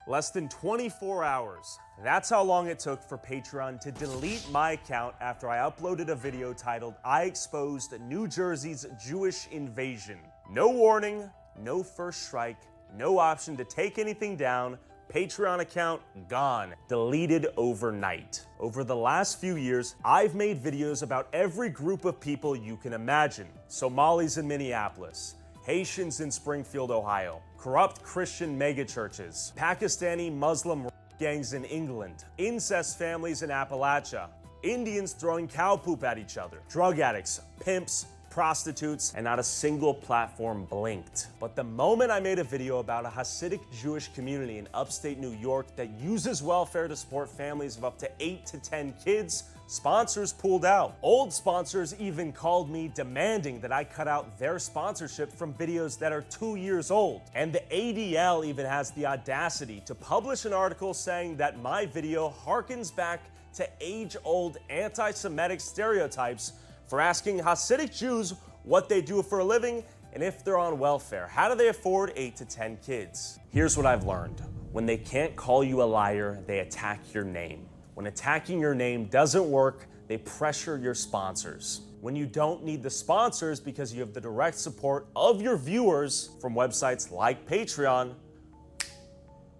Less than 24 hours. That's how long it took for Patreon to delete my account after I uploaded a video titled, "I Exposed New Jersey's Jewish Invasion." No warning, no first strike, no option to take anything down. Patreon account gone, deleted overnight. Over the last few years, I've made videos about every group of people you can imagine. Somalis in Minneapolis, Haitians in Springfield, Ohio, corrupt Christian megachurches, Pakistani Muslim gangs in England, incest families in Appalachia, Indians throwing cow poop at each other, drug addicts, pimps, prostitutes, and not a single platform blinked. But the moment I made a video about a Hasidic Jewish community in upstate New York that uses welfare to support families of up to 8 to 10 kids, sponsors pulled out. Old sponsors even called me demanding that I cut out their sponsorship from videos that are 2 years old. And the ADL even has the audacity to publish an article saying that my video harkens back to age-old anti-Semitic stereotypes for asking Hasidic Jews what they do for a living and if they're on welfare. How do they afford 8 to 10 kids? Here's what I've learned. When they can't call you a liar, they attack your name. When attacking your name doesn't work, they pressure your sponsors. When you don't need the sponsors because you have the direct support of your viewers from websites like Patreon,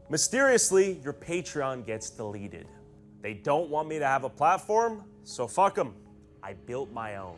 mysteriously, your Patreon gets deleted. They don't want me to have a platform, so fuck them. I built my own.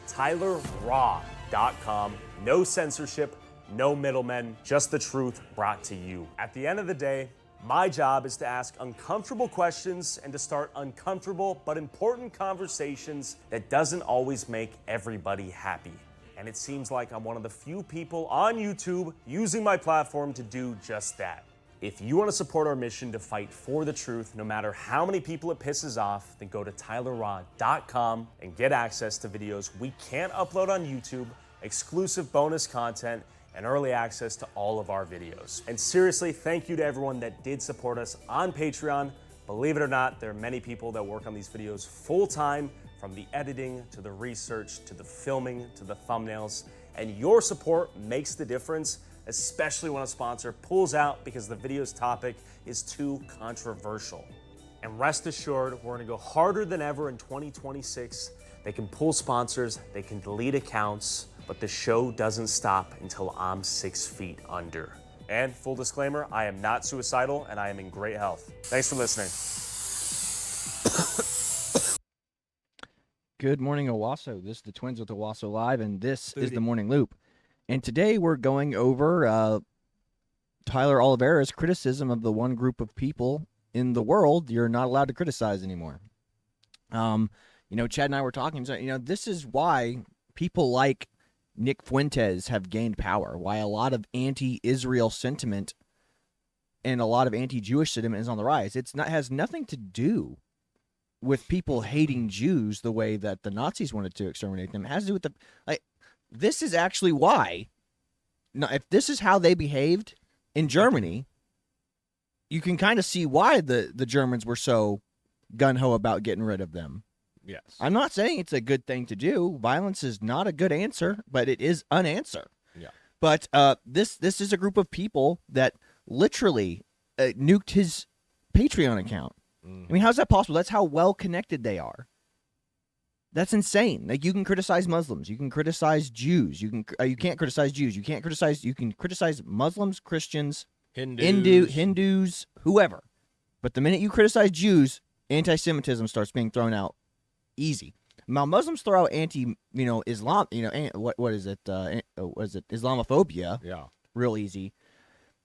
TylerRaw.com. No censorship, no middlemen, just the truth brought to you. At the end of the day, my job is to ask uncomfortable questions and to start uncomfortable but important conversations that doesn't always make everybody happy. And it seems like I'm one of the few people on YouTube using my platform to do just that. If you want to support our mission to fight for the truth, no matter how many people it pisses off, then go to TylerRaw.com and get access to videos we can't upload on YouTube, exclusive bonus content, and early access to all of our videos. And seriously, thank you to everyone that did support us on Patreon. Believe it or not, there are many people that work on these videos full-time, from the editing to the research to the filming to the thumbnails, and your support makes the difference, especially when a sponsor pulls out because the video's topic is too controversial. And rest assured, we're gonna go harder than ever in 2026. They can pull sponsors, they can delete accounts, but the show doesn't stop until I'm 6 feet under. And full disclaimer, I am not suicidal and I am in great health. Thanks for listening. Good morning, Owasso. This is the Twins with Owasso Live, and this is the Morning Loop. And today we're going over Tyler Olivera's criticism of the one group of people in the world you're not allowed to criticize anymore. Chad and I were talking, so, this is why people like Nick Fuentes have gained power, why a lot of anti-Israel sentiment and a lot of anti-Jewish sentiment is on the rise. It has nothing to do with people hating Jews the way that the Nazis wanted to exterminate them. It has to do with this is actually why. Now, if this is how they behaved in Germany, you can kind of see why the Germans were so gun-ho about getting rid of them. Yes. I'm not saying it's a good thing to do. Violence is not a good answer, but it is an answer. Yeah. But this is a group of people that literally nuked his Patreon account. I mean, how's that possible? That's how well connected they are. That's insane. Like, you can criticize Muslims, you can criticize Jews, you can't criticize Jews, you can criticize Muslims, Christians, Hindus, whoever. But the minute you criticize Jews, anti-Semitism starts being thrown out easy. Now, Muslims throw out Islam, what is it? Islamophobia. Yeah. Real easy.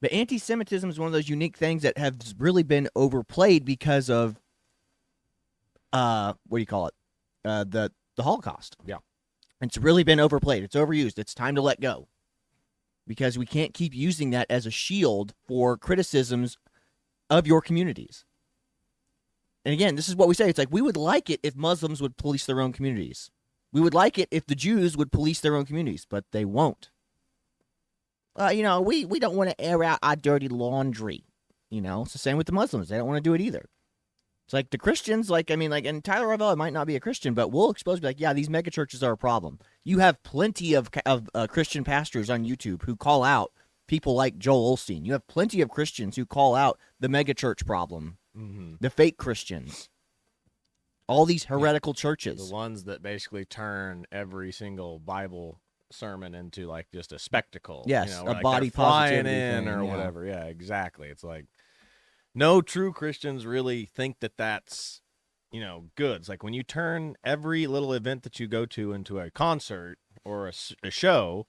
But anti-Semitism is one of those unique things that have really been overplayed because of, the Holocaust. Yeah. It's really been overplayed. It's overused. It's time to let go. Because we can't keep using that as a shield for criticisms of your communities. And again, this is what we say. It's like, we would like it if Muslims would police their own communities. We would like it if the Jews would police their own communities, but they won't. We don't want to air out our dirty laundry. It's the same with the Muslims. They don't want to do it either. It's like the Christians, and Tyler Olivera might not be a Christian, but we'll expose, these megachurches are a problem. You have plenty of Christian pastors on YouTube who call out people like Joel Osteen. You have plenty of Christians who call out the megachurch problem, the fake Christians, all these heretical churches. The ones that basically turn every single Bible sermon into like just a spectacle. Yes, a like body flying positivity in thing, or whatever. Yeah, exactly. It's like no true Christians really think that that's good. It's like when you turn every little event that you go to into a concert or a show.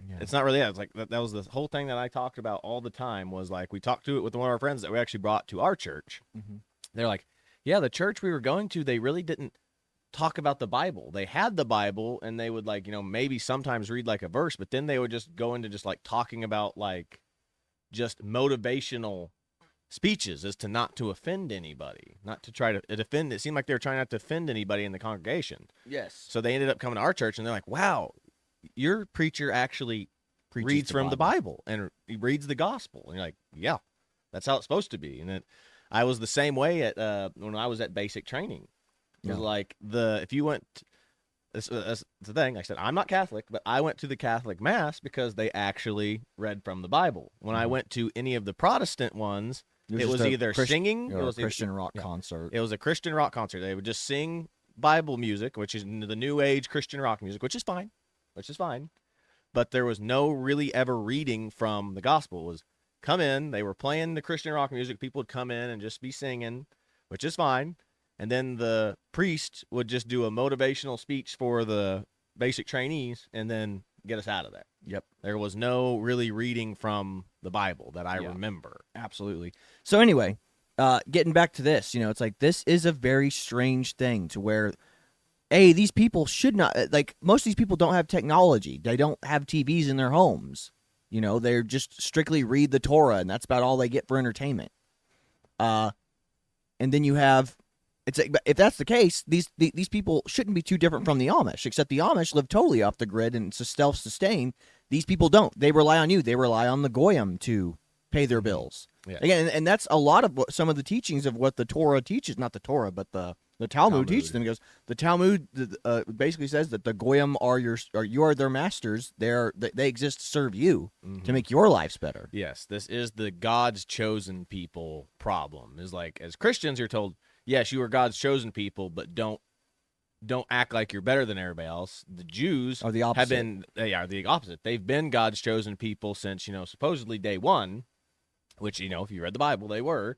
Yeah. It's not really that. It's like that was the whole thing that I talked about all the time was like we talked to it with one of our friends that we actually brought to our church. They're like, yeah, the church we were going to, they really didn't talk about the Bible. They had the Bible and they would like, maybe sometimes read like a verse, but then they would just go into just like talking about like just motivational speeches as to not to offend anybody, not to try to offend. It seemed like they were trying not to offend anybody in the congregation. Yes. So they ended up coming to our church and they're like, wow, your preacher actually reads from the Bible and he reads the gospel. And you're like, yeah, that's how it's supposed to be. And I was the same way at when I was at basic training. It was like if you went, that's the thing. I said, I'm not Catholic, but I went to the Catholic Mass because they actually read from the Bible. When I went to any of the Protestant ones, it was either singing. It was a Christian rock concert. It was a Christian rock concert. They would just sing Bible music, which is the new age Christian rock music, which is fine. But there was no really ever reading from the gospel. It was come in, they were playing the Christian rock music, people would come in and just be singing, which is fine. And then the priest would just do a motivational speech for the basic trainees and then get us out of there. Yep. There was no really reading from the Bible that I remember. Absolutely. So anyway, getting back to this, it's like this is a very strange thing to where these people should not, like, most of these people don't have technology. They don't have TVs in their homes. They're just strictly read the Torah, and that's about all they get for entertainment. And then you have, it's like, if that's the case, these people shouldn't be too different from the Amish, except the Amish live totally off the grid and it's self-sustained. These people don't. They rely on you. They rely on the Goyim to pay their bills. Yeah. Again, and that's a lot of some of the teachings of what the Torah teaches, not the Torah, but the Talmud teaches them. Because the Talmud basically says that the Goyim you are their masters. They exist to serve you, to make your lives better. Yes, this is the God's chosen people problem. Is like as Christians, you're told, yes, you are God's chosen people, but don't act like you're better than everybody else. The Jews are the opposite. They are the opposite. They've been God's chosen people since supposedly day one, which if you read the Bible, they were.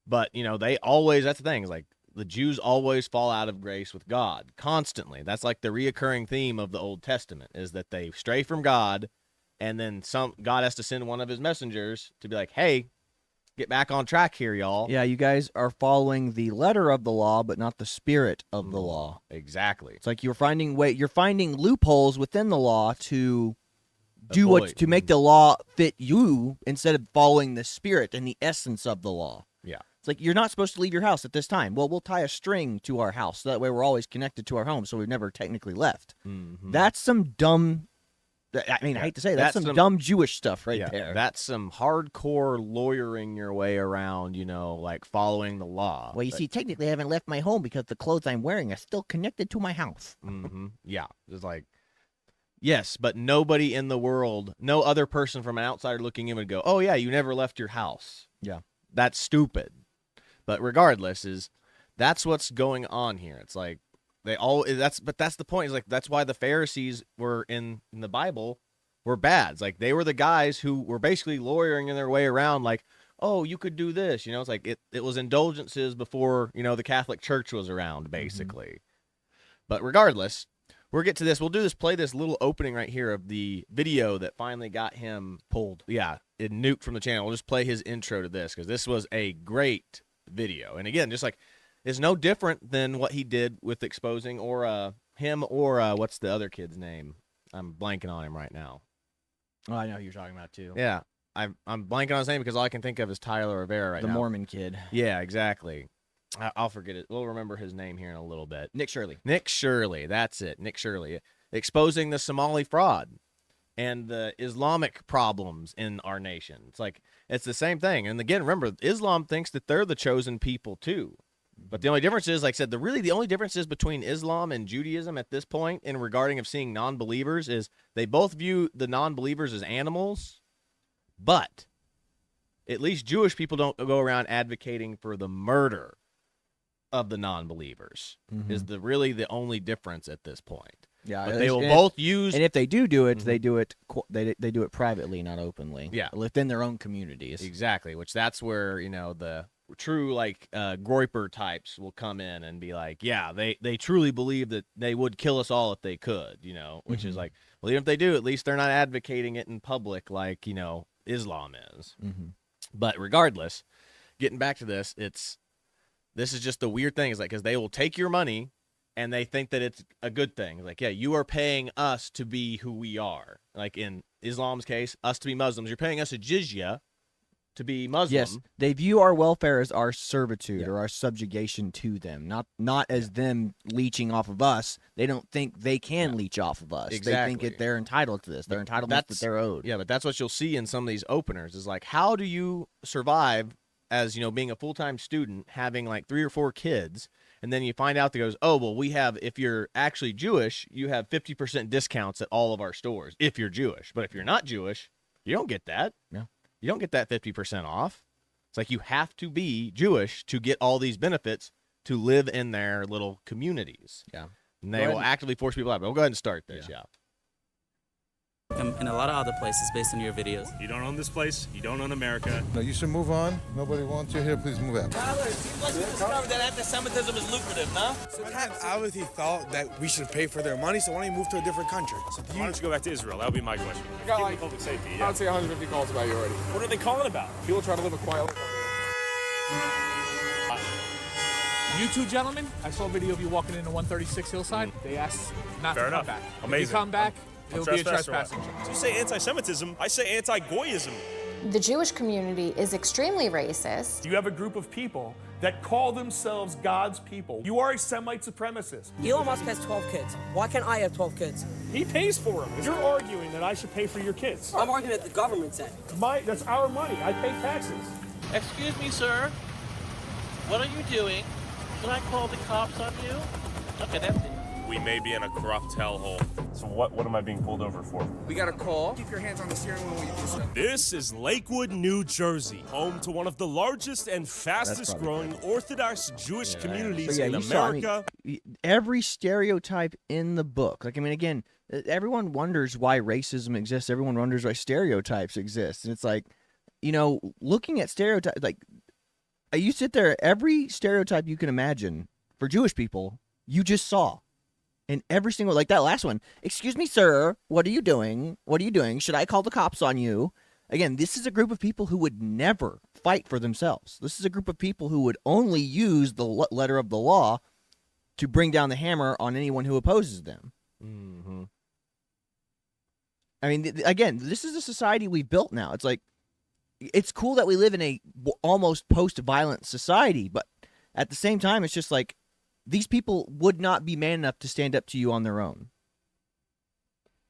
But they always, that's the thing, is like the Jews always fall out of grace with God constantly. That's like the reoccurring theme of the Old Testament is that they stray from God, and then God has to send one of his messengers to be like, hey, get back on track here, y'all. Yeah, you guys are following the letter of the law, but not the spirit of the law. Exactly. It's like you're finding loopholes within the law to to make the law fit you instead of following the spirit and the essence of the law. Yeah. It's like you're not supposed to leave your house at this time. Well, we'll tie a string to our house so that way we're always connected to our home, so we've never technically left. That's some dumb. I hate to say that's some dumb Jewish stuff there. That's some hardcore lawyering your way around, like following the law. Well, you see, technically I haven't left my home because the clothes I'm wearing are still connected to my house. Yeah. It's like, yes, but nobody in the world, no other person from an outsider looking in would go, oh, yeah, you never left your house. Yeah. That's stupid. But regardless, that's what's going on here. It's like, that's the point. Is like that's why the Pharisees were in the Bible were bad. It's like they were the guys who were basically lawyering in their way around. Like, oh, you could do this. It's like it was indulgences before the Catholic Church was around, basically. But regardless, we'll get to this. We'll do this. Play this little opening right here of the video that finally got him pulled. Yeah, it nuked from the channel. We'll just play his intro to this because this was a great video. And again, just like. Is no different than what he did with exposing him or what's the other kid's name? I'm blanking on him right now. Oh, I know who you're talking about too. Yeah, I'm blanking on his name because all I can think of is Tyler Rivera right now. The Mormon kid. Yeah, exactly. I'll forget it. We'll remember his name here in a little bit. Nick Shirley. Nick Shirley. That's it. Nick Shirley. Exposing the Somali fraud and the Islamic problems in our nation. It's like, it's the same thing. And again, remember, Islam thinks that they're the chosen people too. But the only difference is, like I said, the only difference is between Islam and Judaism at this point in regarding of seeing non-believers is they both view the non-believers as animals, But at least Jewish people don't go around advocating for the murder of the non-believers. Is really the only difference at this point. Yeah, but they will both use. And if they do it, they do it. They do it privately, not openly. Yeah, within their own communities. Exactly. Which that's where the true Groyper types will come in and be like, yeah, they truly believe that they would kill us all if they could. Which is like, well, even if they do, at least they're not advocating it in public like Islam is. But regardless, getting back to this, this is just the weird thing is because they will take your money. And they think that it's a good thing. Like, yeah, you are paying us to be who we are. Like in Islam's case, us to be Muslims. You're paying us a jizya to be Muslim. Yes, they view our welfare as our servitude or our subjugation to them, not as them leeching off of us. They don't think they can leech off of us. Exactly. They think they're entitled to this. They're entitled that they're owed. Yeah, but that's what you'll see in some of these openers is like, how do you survive as, being a full-time student, having like 3 or 4 kids, and then you find out that goes, oh, well, if you're actually Jewish, you have 50% discounts at all of our stores if you're Jewish. But if you're not Jewish, you don't get that. Yeah. You don't get that 50% off. It's like you have to be Jewish to get all these benefits to live in their little communities. Yeah. And they will actively force people out. But we'll go ahead and start this, yeah. In a lot of other places based on your videos. You don't own this place. You don't own America. No, you should move on. Nobody wants you here. Please move out. Tyler, it seems like you discovered that anti-Semitism is lucrative, no? So Pat obviously thought that we should pay for their money, so why don't you move to a different country? So Why don't you go back to Israel? That would be my question. I got Keep like, public safety. I would say 150 calls about you already. What are they calling about? People try to live a quiet life. You two gentlemen, I saw a video of you walking into 136 Hillside. They asked not Fair to enough. come back. Amazing. If you come back, it'll be a trespassing charge. You say anti-Semitism, I say anti-Goyism. The Jewish community is extremely racist. You have a group of people that call themselves God's people. You are a Semite supremacist. Elon Musk has 12 kids. Why can't I have 12 kids? He pays for them. You're arguing that I should pay for your kids. I'm arguing that the government said. That's our money. I pay taxes. Excuse me, sir. What are you doing? Can I call the cops on you? Okay, that's it. We may be in a corrupt hellhole. So what am I being pulled over for? We got a call. Keep your hands on the steering wheel when you do so. This is Lakewood, New Jersey, home to one of the largest and fastest growing Orthodox Jewish communities in America. Every stereotype in the book. Again, everyone wonders why racism exists. Everyone wonders why stereotypes exist. And it's like, looking at stereotypes, you sit there, every stereotype you can imagine for Jewish people, you just saw. And every single, like that last one, excuse me, sir, what are you doing? What are you doing? Should I call the cops on you? Again, this is a group of people who would never fight for themselves. This is a group of people who would only use the letter of the law to bring down the hammer on anyone who opposes them. Mm-hmm. Again, this is a society we've built now. It's like, it's cool that we live in a almost post-violent society, but at the same time, it's just like, these people would not be man enough to stand up to you on their own.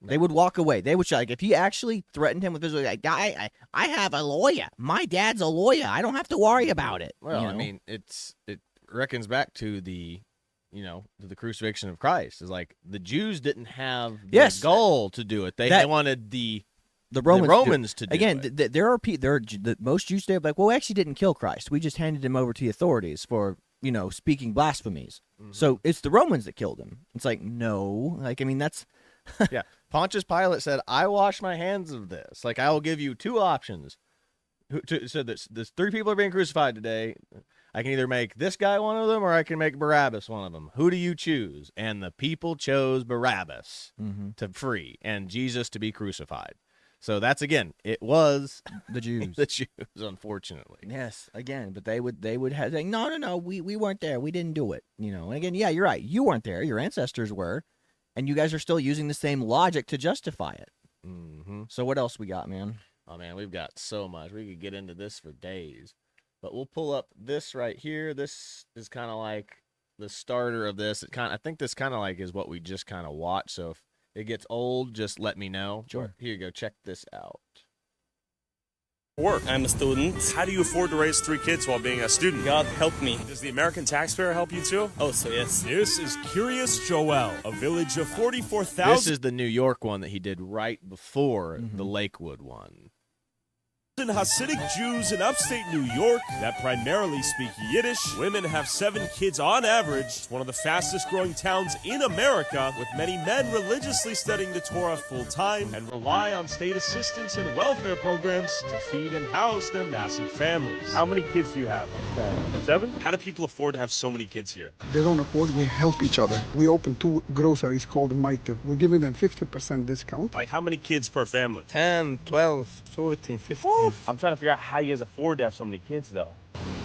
They would walk away. They would if you actually threatened him with physical, I have a lawyer. My dad's a lawyer. I don't have to worry about it. Well, it reckons back to the, to the crucifixion of Christ. It's like the Jews didn't have the goal to do it. They wanted the Romans to do again, it. There are most Jews today are like, well, we actually didn't kill Christ. We just handed him over to the authorities for speaking blasphemies. Mm-hmm. So it's the Romans that killed him. It's like, no. That's... Yeah. Pontius Pilate said, I wash my hands of this. I will give you 2 options. So there's 3 people are being crucified today. I can either make this guy one of them or I can make Barabbas one of them. Who do you choose? And the people chose Barabbas to free and Jesus to be crucified. So that's, again, it was the Jews. The Jews, unfortunately. Yes, again, but they would have like, no, we weren't there. We didn't do it. And again, yeah, you're right. You weren't there. Your ancestors were, and you guys are still using the same logic to justify it. Mm-hmm. So what else we got, man? Oh, man, we've got so much. We could get into this for days. But we'll pull up this right here. This is kind of like the starter of this. I think this kind of is what we just kind of watched. So if it gets old, just let me know. Sure. Here you go. Check this out. Work. I'm a student. How do you afford to raise 3 kids while being a student? God help me. Does the American taxpayer help you too? Oh, so yes. This is Curious Joel, a village of 44,000. This is the New York one that he did right before the Lakewood one. Hasidic Jews in upstate New York that primarily speak Yiddish. Women have 7 kids on average. It's one of the fastest growing towns in America, with many men religiously studying the Torah full-time and rely on state assistance and welfare programs to feed and house their massive families. How many kids do you have? 7? How do people afford to have so many kids here? They don't afford, we help each other. We open 2 groceries called Maite. We're giving them 50% discount. Like how many kids per family? 10, 12, 14, 15. I'm trying to figure out how you guys afford to have so many kids, though.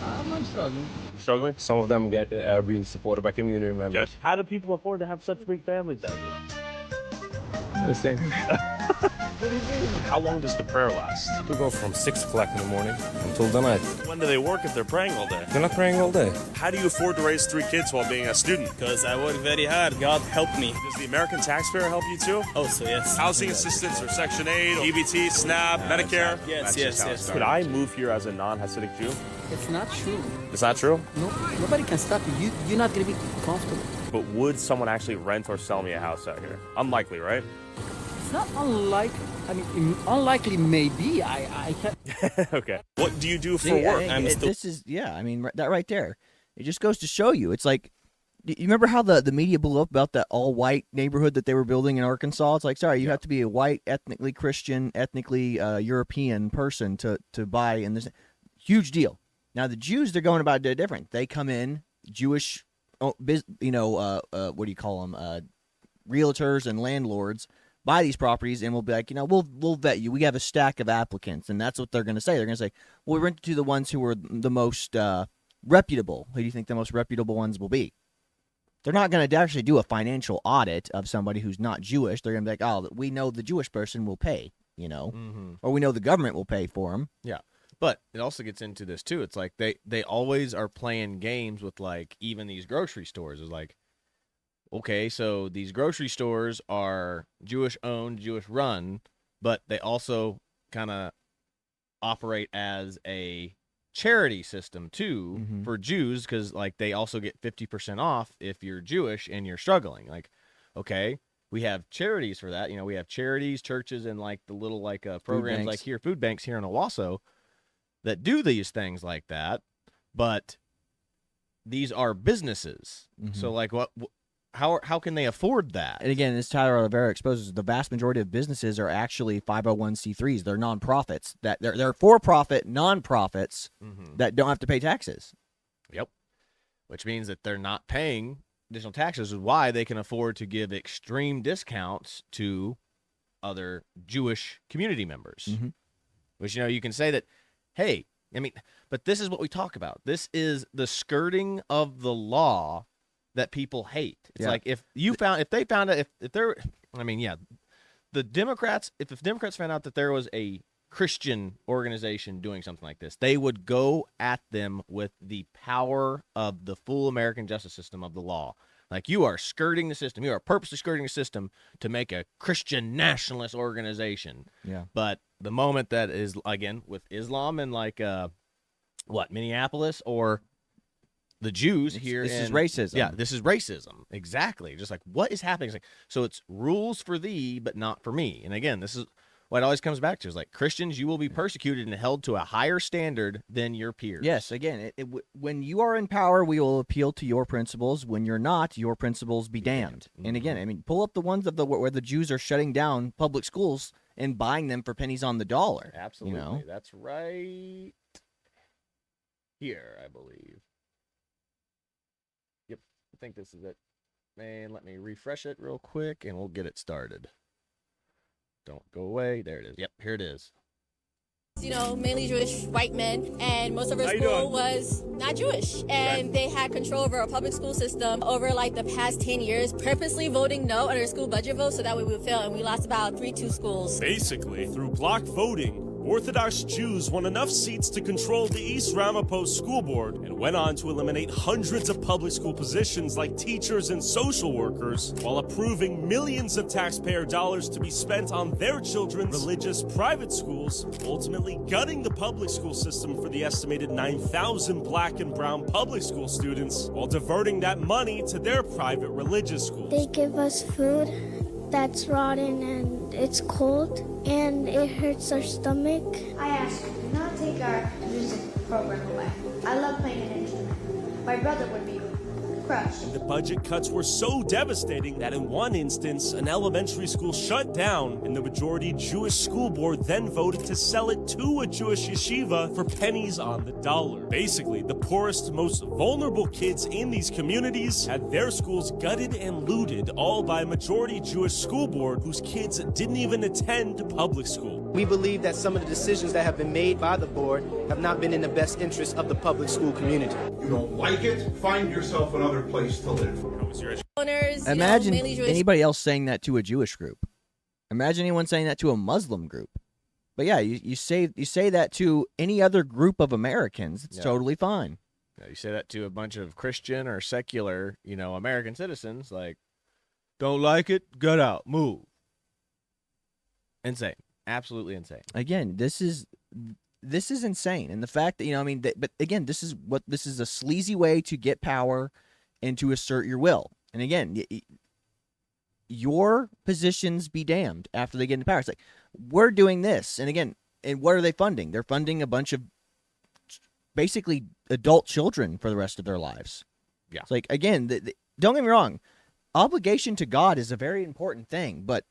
I'm struggling. Struggling? Some of them are being supported by community members. Yes. How do people afford to have such big families out here? The same. How long does the prayer last? We go from 6 o'clock in the morning until the night. When do they work if they're praying all day? They're not praying all day. How do you afford to raise 3 kids while being a student? Because I work very hard. God help me. Does the American taxpayer help you too? Also, yes. Housing assistance or Section 8, EBT, SNAP, Medicare? Yes. Could I move here as a non-Hasidic Jew? It's not true. It's not true? No, nobody can stop you. You're not going to be comfortable. But would someone actually rent or sell me a house out here? Unlikely, right? It's not unlikely. I mean, unlikely maybe. I can't. Okay. What do you do for See, work? this is, yeah, I mean, that right there. It just goes to show you. It's like, you remember how the media blew up about that all-white neighborhood that they were building in Arkansas? It's like, sorry, you have to be a white, ethnically Christian, ethnically European person to buy in this. Huge deal. Now, the Jews, they're going about it different. They come in, Jewish, what do you call them, realtors and landlords, buy these properties, and we'll be like, we'll vet you. We have a stack of applicants, and that's what they're going to say. They're going to say, well, we rent to the ones who are the most reputable. Who do you think the most reputable ones will be? They're not going to actually do a financial audit of somebody who's not Jewish. They're going to be like, oh, we know the Jewish person will pay, or we know the government will pay for them. Yeah. But it also gets into this too. It's like they always are playing games with like even these grocery stores. It's like, okay, so these grocery stores are Jewish owned, Jewish run, but they also kind of operate as a charity system too for Jews, because like they also get 50% off if you're Jewish and you're struggling. Like, okay, we have charities for that. We have charities, churches, and like the little like programs like here, food banks here in Owasso that do these things like that, but these are businesses. So like how can they afford that? And again, as Tyler Oliveria exposes, the vast majority of businesses are actually 501c3s. They're nonprofits. That they're for-profit nonprofits that don't have to pay taxes. Yep. Which means that they're not paying additional taxes, is why they can afford to give extreme discounts to other Jewish community members. Which, you can say that, hey, I mean, but this is what we talk about. This is the skirting of the law that people hate. It's like if the Democrats found out that there was a Christian organization doing something like this, they would go at them with the power of the full American justice system of the law. Like, you are skirting the system. You are purposely skirting the system to make a Christian nationalist organization. Yeah. But the moment that is, again, with Islam and like, Minneapolis or the Jews here. This is racism. Yeah, this is racism. Exactly. Just like, what is happening? It's like, so it's rules for thee, but not for me. And again, this is what it always comes back to, is like, Christians, you will be persecuted and held to a higher standard than your peers. Yes, again, when you are in power, we will appeal to your principles. When you're not, your principles be damned. And again, I mean, pull up the ones where the Jews are shutting down public schools and buying them for pennies on the dollar. Absolutely. That's right here, I believe. Yep, I think this is it. Man, let me refresh it real quick, and we'll get it started. Don't go away. There it is. Yep, here it is. Mainly Jewish white men, and most of our school was not Jewish. And they had control over our public school system over like the past 10 years, purposely voting no on our school budget vote so that way we would fail. And we lost about 3-2 schools. Basically, through block voting, Orthodox Jews won enough seats to control the East Ramapo School Board and went on to eliminate hundreds of public school positions like teachers and social workers, while approving millions of taxpayer dollars to be spent on their children's religious private schools, ultimately gutting the public school system for the estimated 9,000 black and brown public school students, while diverting that money to their private religious schools. They give us food that's rotten and it's cold and it hurts our stomach. I asked, our music program away. I love playing an instrument. My brother would be crushed. The budget cuts were so devastating that in one instance, an elementary school shut down, and the majority Jewish school board then voted to sell it to a Jewish yeshiva for pennies on the dollar. Basically, the poorest, most vulnerable kids in these communities had their schools gutted and looted, all by a majority Jewish school board whose kids didn't even attend public school. We believe that some of the decisions that have been made by the board have not been in the best interest of the public school community. You don't like it? Find yourself another place to live. Owners, Imagine mainly Jewish. anybody else saying that to a Jewish group. Imagine anyone saying that to a Muslim group. But yeah, you say that to any other group of Americans, it's totally fine. Yeah, you say that to a bunch of Christian or secular, American citizens, like, don't like it, get out, move. Insane. Absolutely insane. Again, this is insane, and the fact that but again, this is a sleazy way to get power and to assert your will. And again, your positions be damned after they get into power. It's like, we're doing this, and again, and what are they funding? They're funding a bunch of basically adult children for the rest of their lives. Yeah. It's like, again, don't get me wrong, obligation to God is a very important thing, but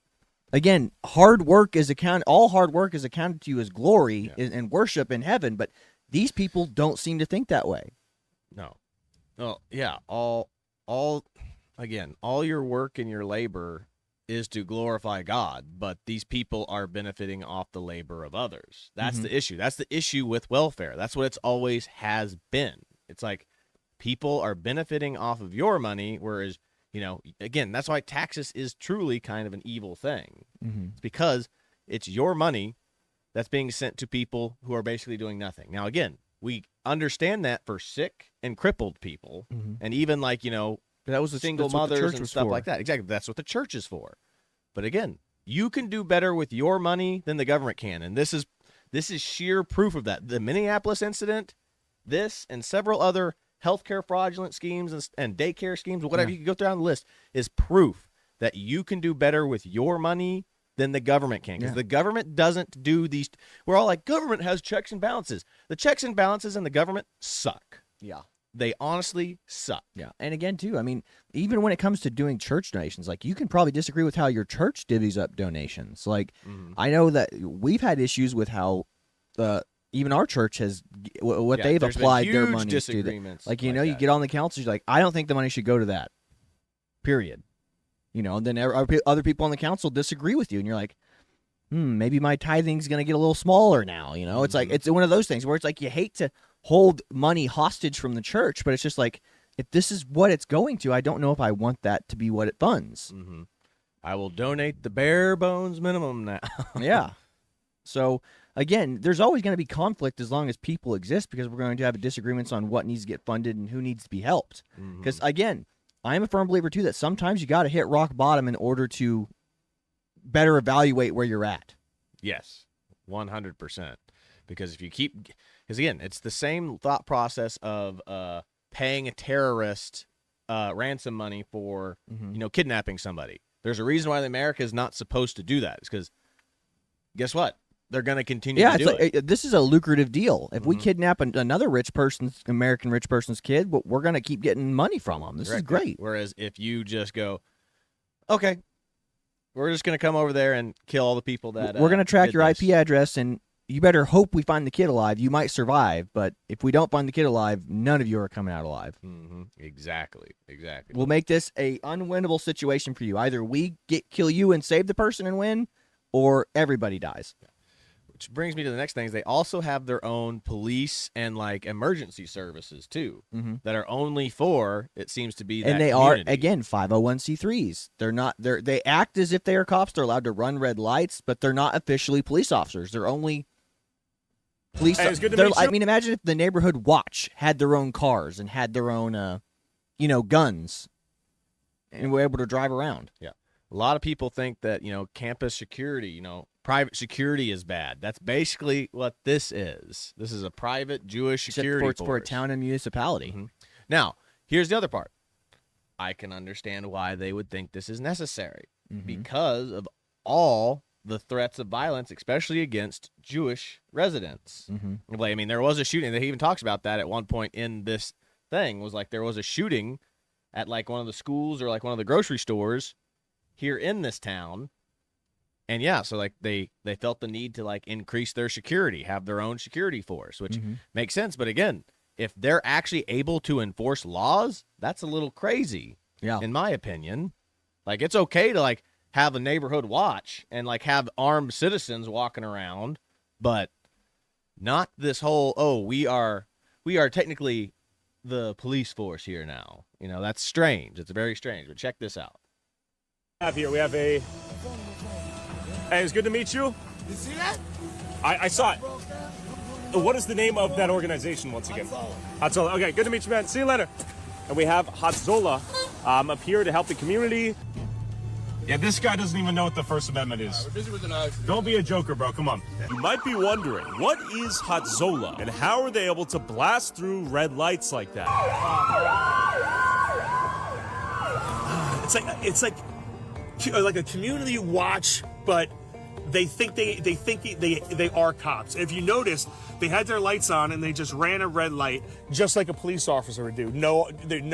again, all hard work is accounted to you as glory and worship in heaven, but these people don't seem to think that way. No. Oh, yeah, all your work and your labor is to glorify God, but these people are benefiting off the labor of others. That's the issue. That's the issue with welfare. That's what it's always has been. It's like people are benefiting off of your money, whereas, again, that's why taxes is truly kind of an evil thing. It's because it's your money that's being sent to people who are basically doing nothing. Now, again, we understand that for sick and crippled people, and even like, that was single mothers and stuff like that. Exactly. That's what the church is for. But again, you can do better with your money than the government can. And this is sheer proof of that. The Minneapolis incident, this and several other healthcare fraudulent schemes and daycare schemes, whatever you can go down the list, is proof that you can do better with your money than the government can. Because the government doesn't do these. We're all like, government has checks and balances. The checks and balances in the government suck. Yeah. They honestly suck. Yeah. And again, too, even when it comes to doing church donations, like, you can probably disagree with how your church divvies up donations. Like, I know that we've had issues with how even our church has they've applied their money to. Like, you get on the council, you're like, I don't think the money should go to that. Period. And then other people on the council disagree with you, and you're like, maybe my tithing's going to get a little smaller now. It's like, it's one of those things where it's like, you hate to hold money hostage from the church, but it's just like, if this is what it's going to, I don't know if I want that to be what it funds. I will donate the bare bones minimum now. Yeah. So again, there's always going to be conflict as long as people exist, because we're going to have disagreements on what needs to get funded and who needs to be helped. Because again, I'm a firm believer too that sometimes you got to hit rock bottom in order to better evaluate where you're at. Yes, 100%. Because again, it's the same thought process of paying a terrorist ransom money for kidnapping somebody. There's a reason why America is not supposed to do that. It's because guess what? They're going to continue to do it. This is a lucrative deal. If we kidnap another American rich person's kid, we're going to keep getting money from them. This is great. Whereas if you just go, okay, we're just going to come over there and kill all the people that we're going to track your IP address, and you better hope we find the kid alive. You might survive, but if we don't find the kid alive, none of you are coming out alive. Exactly. We'll make this a unwinnable situation for you. Either we kill you and save the person and win, or everybody dies. Which brings me to the next thing is they also have their own police and like emergency services too that are only for, it seems to be that and they community. are, again, 501c3s. They act as if they are cops. They're allowed to run red lights, but they're not officially police officers. They're only police. Hey, it's good to meet you. Imagine if the neighborhood watch had their own cars and had their own guns and were able to drive around. Yeah. A lot of people think that, campus security, private security is bad. That's basically what this is. This is a private Jewish security force. For a town and municipality. Now, here's the other part. I can understand why they would think this is necessary because of all the threats of violence, especially against Jewish residents. Mm-hmm. Like, I mean, there was a shooting that he even talks about that at one point in this thing, was like there was a shooting at like one of the schools or like one of the grocery stores here in this town. And yeah, so like they felt the need to like increase their security, have their own security force, which makes sense. But again, if they're actually able to enforce laws, that's a little crazy, in my opinion. Like, it's okay to like have a neighborhood watch and like have armed citizens walking around, but not this whole, oh, we are technically the police force here now. You know, that's strange. It's very strange. But check this out. We have a. Hey, it's good to meet you. You see that? I saw it. What is the name of that organization once again? Hatzola. Okay, good to meet you, man. See you later. And we have Hatzola up here to help the community. Yeah, this guy doesn't even know what the First Amendment is. We're busy with the knives. Don't be a joker, bro. Come on. You might be wondering, what is Hatzola and how are they able to blast through red lights like that? It's like a community watch, but they think they are cops. If you notice, they had their lights on and they just ran a red light, just like a police officer would do. No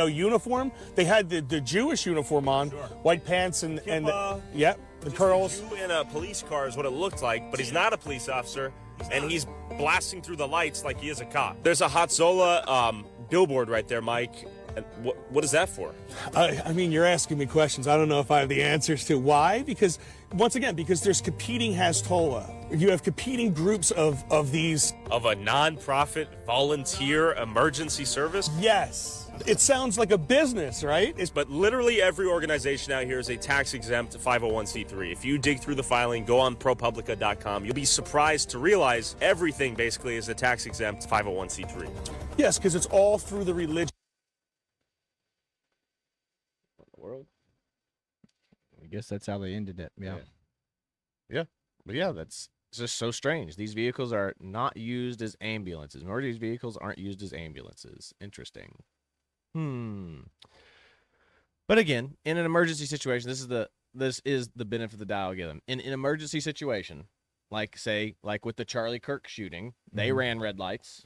uniform. They had the Jewish uniform on, white pants and the curls. Jew in a police car is what it looked like, but he's not a police officer, and he's blasting through the lights like he is a cop. There's a Hatzola billboard right there, Mike. And what is that for? I mean, you're asking me questions. I don't know if I have the answers to why. Because, once again, because there's competing Hatzola. You have competing groups of these. Of a non-profit volunteer emergency service? Yes. It sounds like a business, right? But literally every organization out here is a tax-exempt 501c3. If you dig through the filing, go on ProPublica.com, you'll be surprised to realize everything basically is a tax-exempt 501c3. Yes, because it's all through the religion. World. I guess that's how they ended it. Yeah. But yeah, that's just so strange. These vehicles are not used as ambulances. Nor these vehicles aren't used as ambulances. Interesting. But again, in an emergency situation, this is the benefit of the doubt I'll give them. In an emergency situation, like with the Charlie Kirk shooting, they ran red lights.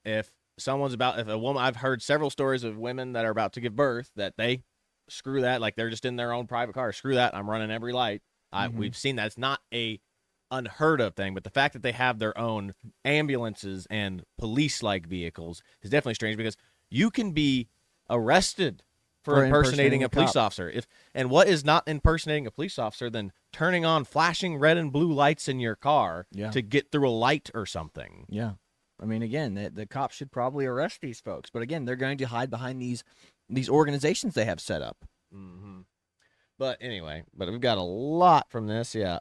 If a woman, I've heard several stories of women that are about to give birth that they screw that, like they're just in their own private car. Screw that, I'm running every light. We've seen that. It's not a unheard of thing, but the fact that they have their own ambulances and police-like vehicles is definitely strange, because you can be arrested for impersonating a police officer. And what is not impersonating a police officer than turning on flashing red and blue lights in your car to get through a light or something? Yeah. I mean, again, the cops should probably arrest these folks, but again, they're going to hide behind these organizations they have set up. But anyway, we've got a lot from this. Yeah.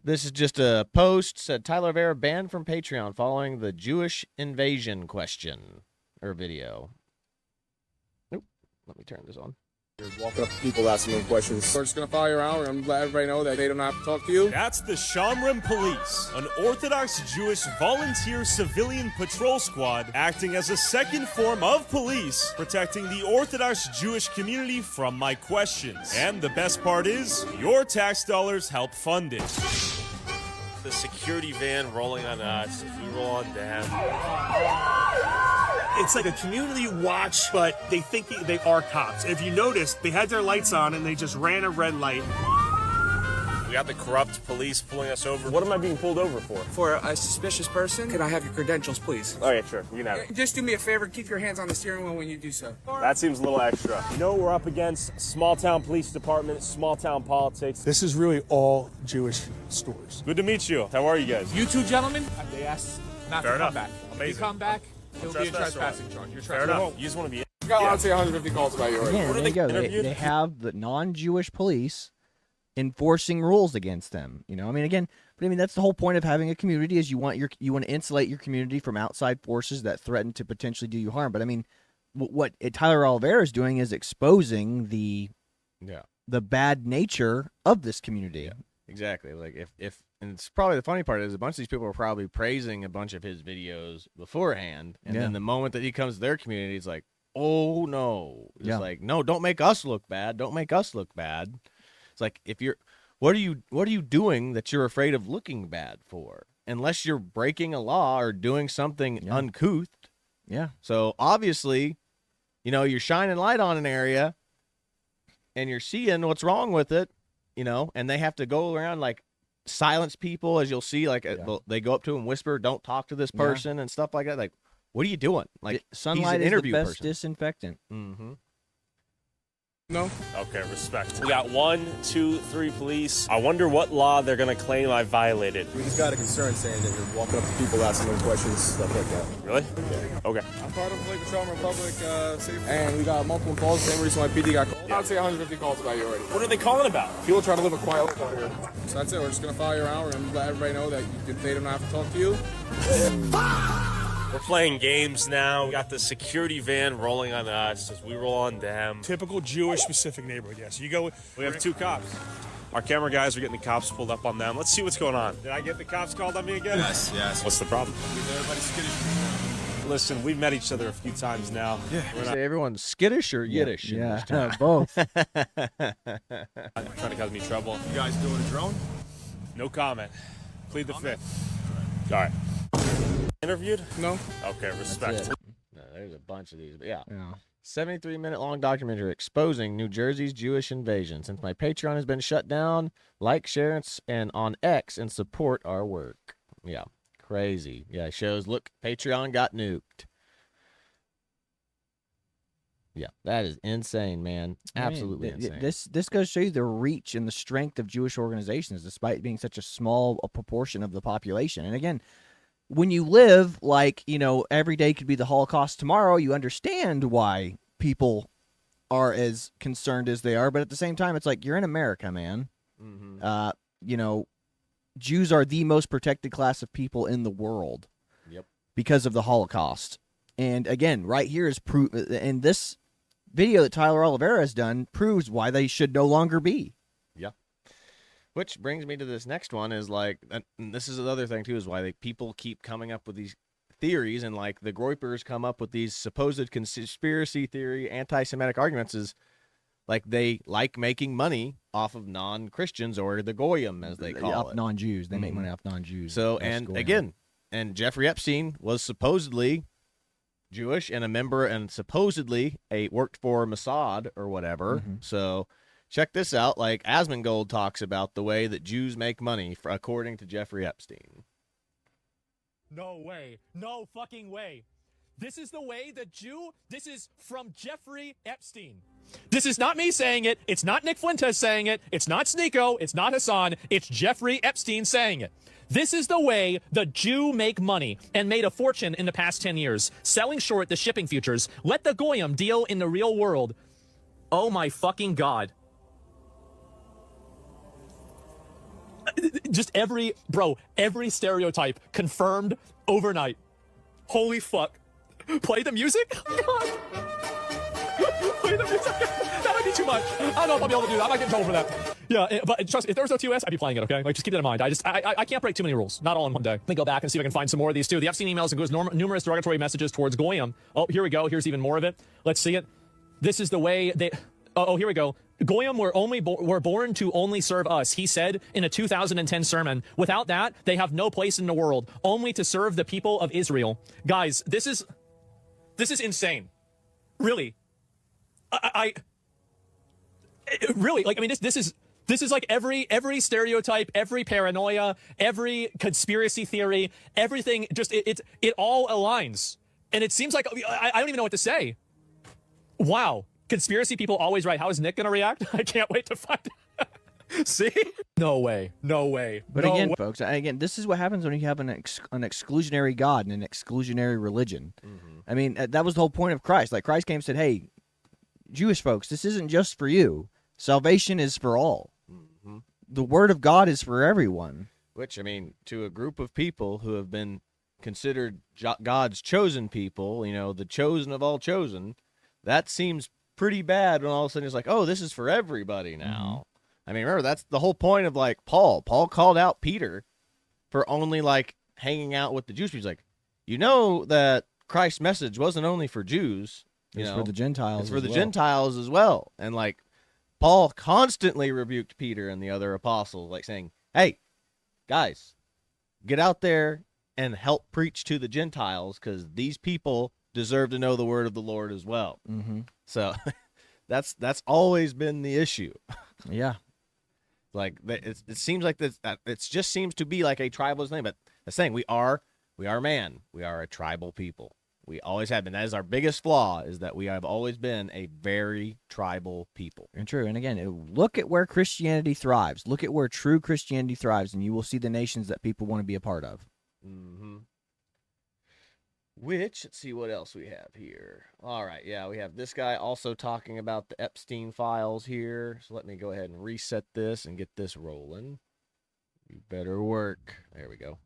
This is just a post, said Tyler Vera banned from Patreon following the Jewish invasion question or video. Nope. Let me turn this on. You're walking up to people asking them questions. We're just going to follow you around. We're going to let everybody know that they don't have to talk to you. That's the Shamrim Police, an Orthodox Jewish volunteer civilian patrol squad acting as a second form of police, protecting the Orthodox Jewish community from my questions. And the best part is, your tax dollars help fund it. The security van rolling on us. If we roll on down. It's like a community watch, but they think they are cops. If you notice, they had their lights on and they just ran a red light. We got the corrupt police pulling us over. What am I being pulled over for? For a suspicious person, can I have your credentials, please? Oh, yeah, sure. You can have it. Just do me a favor, keep your hands on the steering wheel when you do so. That seems a little extra. You know what we're up against? Small-town police department, small-town politics. This is really all Jewish stores. Good to meet you. How are you guys? You two gentlemen, they asked not Fair to enough. come back. Amazing. If you come back, it'll be a trespassing charge. You're Fair enough. You just want to be in. You got, I'd say, 150 calls about you already. Again, there you go. They have the non-Jewish police enforcing rules against them. You know, I mean, that's the whole point of having a community, is you want to insulate your community from outside forces that threaten to potentially do you harm. But I mean, what Tyler Oliveria is doing is exposing the bad nature of this community. Yeah, exactly. Like if and it's probably the funny part is a bunch of these people are probably praising a bunch of his videos beforehand, and then the moment that he comes to their community, it's like, oh no, it's like, no, don't make us look bad. Don't make us look bad. It's like, what are you doing that you're afraid of looking bad for? Unless you're breaking a law or doing something uncouth. Yeah. So obviously, you're shining light on an area and you're seeing what's wrong with it, and they have to go around like silence people, as you'll see, like they go up to and whisper, "Don't talk to this person," and stuff like that. Like, what are you doing? Like, sunlight he's an interview is the best person. disinfectant. Mm-hmm. No. Okay, respect. We got 1, 2, 3 police. I wonder what law they're gonna claim I violated. We just got a concern saying that you're walking up to people, asking them questions, stuff like that. Really? Yeah. Okay. I'm part of Lake Patrolman Republic Safety, and we got multiple calls. Same reason why PD got called. I'd say 150 calls about you already. What are they calling about? People trying to live a quiet life out here. So that's it. We're just gonna file your hour and let everybody know that they don't have to talk to you. We're playing games now. We got the security van rolling on us as we roll on them. Typical Jewish specific neighborhood, yes. You go. We have 2 cops. Our camera guys are getting the cops pulled up on them. Let's see what's going on. Did I get the cops called on me again? Yes. What's the problem? Everybody's skittish. Listen, we've met each other a few times now. Yeah. Say everyone's skittish or Yiddish? in this town? Both. Trying to cause me trouble. You guys doing a drone? No comment. Plead the fifth. All right. Interviewed? No. Okay, respect. No, there's a bunch of these, but yeah. 73-minute long documentary exposing New Jersey's Jewish invasion. Since my Patreon has been shut down, like, share, and on X and support our work. Yeah, crazy. Yeah, it shows, look, Patreon got nuked. Yeah, that is insane, man. Absolutely insane. This goes to show you the reach and the strength of Jewish organizations, despite being such a small proportion of the population. And again, when you live like, every day could be the Holocaust tomorrow, you understand why people are as concerned as they are. But at the same time, it's like, you're in America, man. Mm-hmm. Jews are the most protected class of people in the world. Yep. Because of the Holocaust. And again, right here is proof. And this video that Tyler Oliveira has done proves why they should no longer be. Yeah. Which brings me to this next one is like, and this is another thing too, is why people keep coming up with these theories, and like the Groypers come up with these supposed conspiracy theory, anti-Semitic arguments, is like they like making money off of non-Christians, or the Goyim as they call it. Non-Jews. They make money off non-Jews. So, That's and Goyim. again, and Jeffrey Epstein was supposedly Jewish and a member, and supposedly worked for Mossad or whatever. So check this out. Like Asmongold talks about the way that Jews make money, according to Jeffrey Epstein. No way. No fucking way. This is the way the Jew. This is from Jeffrey Epstein. This is not me saying it. It's not Nick Fuentes saying it. It's not Sneeko. It's not Hassan. It's Jeffrey Epstein saying it. This is the way the Jew make money and made a fortune in the past 10 years, selling short the shipping futures. Let the Goyim deal in the real world. Oh my fucking God. Just every stereotype confirmed overnight. Holy fuck. Play the music? Oh my God. Play the music. That might be too much. I don't know if I'll be able to do that. I might get in trouble for that. Yeah, but trust me, if there was no TOS, I'd be playing it, okay? Like, just keep that in mind. I can't break too many rules. Not all in one day. Let me go back and see if I can find some more of these, too. The Epstein emails includes numerous derogatory messages towards Goyim. Oh, here we go. Here's even more of it. Let's see it. This is the way they... Oh, here we go. Goyim were born to only serve us, he said in a 2010 sermon. Without that, they have no place in the world, only to serve the people of Israel. Guys, this is insane. Really. Really, like, I mean, this is like every stereotype, every paranoia, every conspiracy theory, everything, just, it all aligns. And it seems like, I don't even know what to say. Wow. Conspiracy people always right. How is Nick going to react? I can't wait to find out. See? No way. No way. But no again, way. folks, this is what happens when you have an exclusionary God and an exclusionary religion. I mean, that was the whole point of Christ. Like, Christ came and said, hey, Jewish folks, this isn't just for you. Salvation is for all. The word of God is for everyone. Which, I mean, to a group of people who have been considered God's chosen people, the chosen of all chosen, that seems pretty bad when all of a sudden it's like, oh, this is for everybody now. I mean, remember, that's the whole point of, like, Paul. Paul called out Peter for only, like, hanging out with the Jews. He's like, that Christ's message wasn't only for Jews. It's for the Gentiles. It's for the Gentiles as well. And, like, Paul constantly rebuked Peter and the other apostles, like saying, hey, guys, get out there and help preach to the Gentiles, because these people deserve to know the word of the Lord as well. Mm-hmm. So that's always been the issue. Yeah. Like it seems like this. It just seems to be like a tribalist thing. But the saying, we are man. We are a tribal people. We always have been. That is our biggest flaw, is that we have always been a very tribal people. And true. And again, look at where Christianity thrives. Look at where true Christianity thrives, and you will see the nations that people want to be a part of. Mm-hmm. Which, let's see what else we have here. All right, yeah, we have this guy also talking about the Epstein files here. So let me go ahead and reset this and get this rolling. You better work. There we go.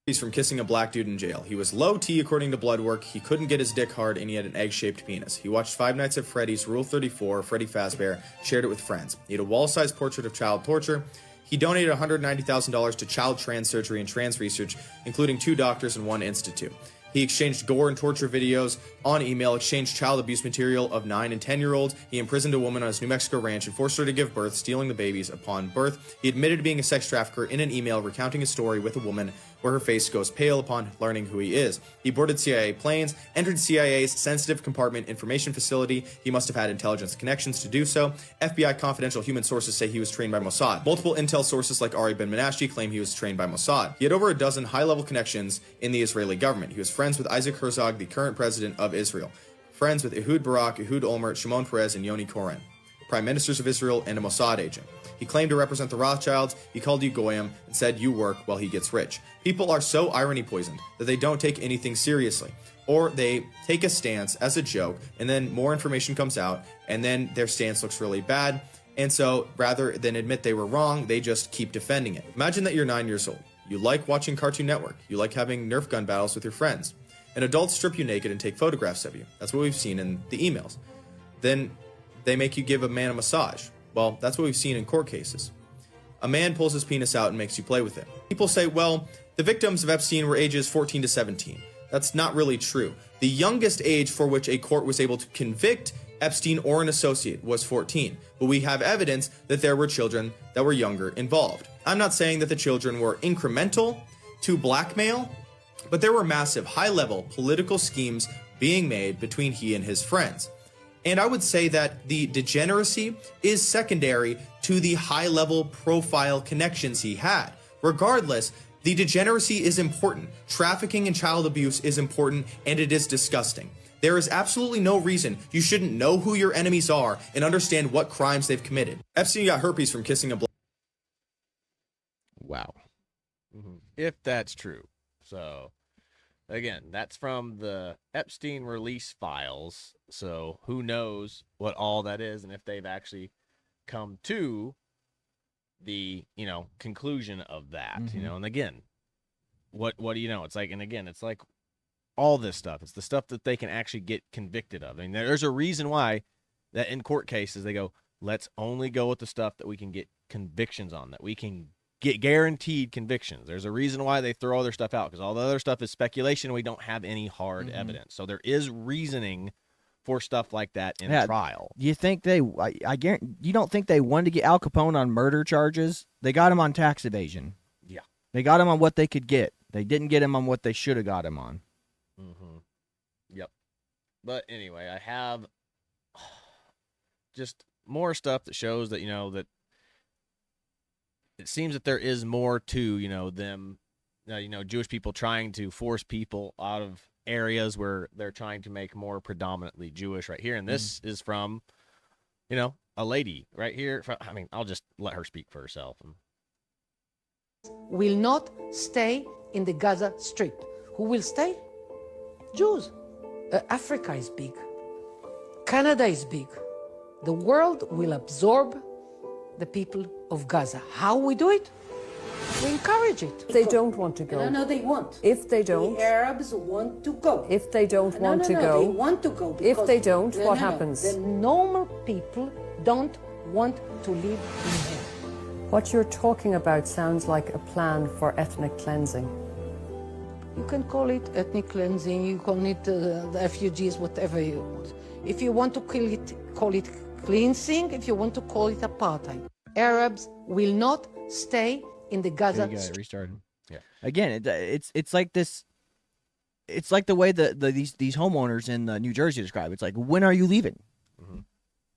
He's from kissing a black dude in jail. He was low T according to blood work. He couldn't get his dick hard, and he had an egg-shaped penis. He watched Five Nights at Freddy's, Rule 34, Freddy Fazbear, shared it with friends. He had a wall-sized portrait of child torture. He donated $190,000 to child trans surgery and trans research, including 2 doctors and 1 institute. He exchanged gore and torture videos on email, exchanged child abuse material of 9 and 10-year-olds. He imprisoned a woman on his New Mexico ranch and forced her to give birth, stealing the babies upon birth. He admitted to being a sex trafficker in an email recounting a story with a woman where her face goes pale upon learning who he is. He boarded CIA planes, entered CIA's sensitive compartment information facility. He must have had intelligence connections to do so. FBI confidential human sources say he was trained by Mossad. Multiple intel sources like Ari Ben Menashe claim he was trained by Mossad. He had over a dozen high-level connections in the Israeli government. He was friends with Isaac Herzog, the current president of Israel. Friends with Ehud Barak, Ehud Olmert, Shimon Peres, and Yoni Koren, prime ministers of Israel, and a Mossad agent. He claimed to represent the Rothschilds. He called you Goyim and said you work while he gets rich. People are so irony poisoned that they don't take anything seriously. Or they take a stance as a joke, and then more information comes out, and then their stance looks really bad. And so rather than admit they were wrong, they just keep defending it. Imagine that you're 9 years old. You like watching Cartoon Network. You like having Nerf gun battles with your friends. An adult strip you naked and take photographs of you. That's what we've seen in the emails. Then they make you give a man a massage. Well, that's what we've seen in court cases. A man pulls his penis out and makes you play with it. People say, well, the victims of Epstein were ages 14 to 17. That's not really true. The youngest age for which a court was able to convict Epstein or an associate was 14, but we have evidence that there were children that were younger involved. I'm not saying that the children were incremental to blackmail, but there were massive, high-level political schemes being made between he and his friends. And I would say that the degeneracy is secondary to the high-level profile connections he had. Regardless, the degeneracy is important. Trafficking and child abuse is important, and it is disgusting. There is absolutely no reason you shouldn't know who your enemies are and understand what crimes they've committed. Epstein got herpes from kissing a black. Wow. Mm-hmm. If that's true. So, again, that's from the Epstein release files. So who knows what all that is and if they've actually come to the, conclusion of that, Mm-hmm. and again, what do you know? It's like, and again, it's like all this stuff. It's the stuff that they can actually get convicted of. I mean, there's a reason why that in court cases, they go, let's only go with the stuff that we can get convictions on, that we can get guaranteed convictions. There's a reason why they throw other stuff out, because all the other stuff is speculation. We don't have any hard evidence. So there is reasoning for stuff like that in trial. You think I guarantee, you don't think they wanted to get Al Capone on murder charges? They got him on tax evasion. Yeah. They got him on what they could get. They didn't get him on what they should have got him on. Mm-hmm. Yep. But anyway, I have just more stuff that shows that, that it seems that there is more to, them, Jewish people trying to force people out of areas where they're trying to make more predominantly Jewish right here. And this is from, a lady right here. I'll just let her speak for herself. Will not stay in the Gaza Strip. Who will stay? Jews. Africa is big. Canada is big. The world will absorb the people of Gaza. How we do it? We encourage it. They don't want to go. No, they want. If they don't. The Arabs want to go. If they don't want to go. They want to go. If they don't, what happens? The normal people don't want to live in here. What you're talking about sounds like a plan for ethnic cleansing. You can call it ethnic cleansing, you call it refugees, whatever you want. If you want to call it cleansing, if you want to call it apartheid. Arabs will not stay in the Gaza There you go, Strip. it restarted. Yeah. Again, it's like this. It's like the way these homeowners in New Jersey describe it. It's like, when are you leaving?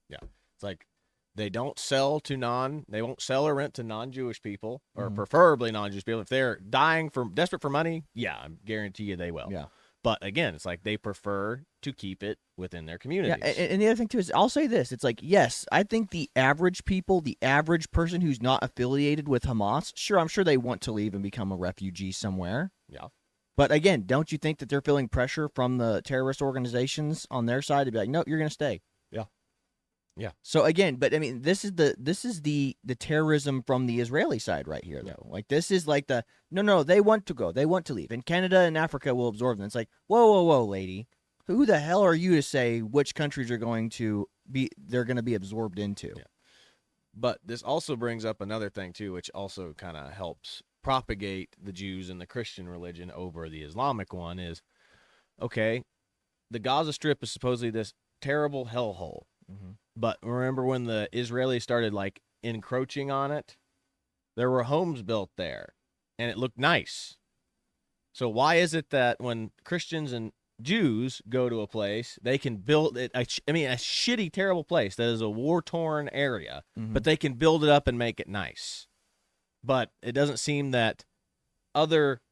Yeah. It's like they don't sell to they won't sell or rent to non-Jewish people, or preferably non-Jewish people. If they're desperate for money, yeah, I guarantee you they will. Yeah. But again, it's like they prefer to keep it within their communities. Yeah, and the other thing too is, I'll say this: it's like, yes, I think the average people, the average person who's not affiliated with Hamas, sure, I'm sure they want to leave and become a refugee somewhere. Yeah. But again, don't you think that they're feeling pressure from the terrorist organizations on their side to be like, no, you're going to stay? Yeah. Yeah. So again, but I mean, this is the terrorism from the Israeli side right here, though. Like, this is like no, they want to go, they want to leave, and Canada and Africa will absorb them. It's like, whoa, lady, who the hell are you to say which countries are going to be absorbed into? Yeah. But this also brings up another thing too, which also kind of helps propagate the Jews and the Christian religion over the Islamic one. Is, okay, the Gaza Strip is supposedly this terrible hellhole. But remember when the Israelis started like encroaching on it, there were homes built there and it looked nice. So why is it that when Christians and Jews go to a place, they can build it, a shitty, terrible place that is a war-torn area, but they can build it up and make it nice? But it doesn't seem that other,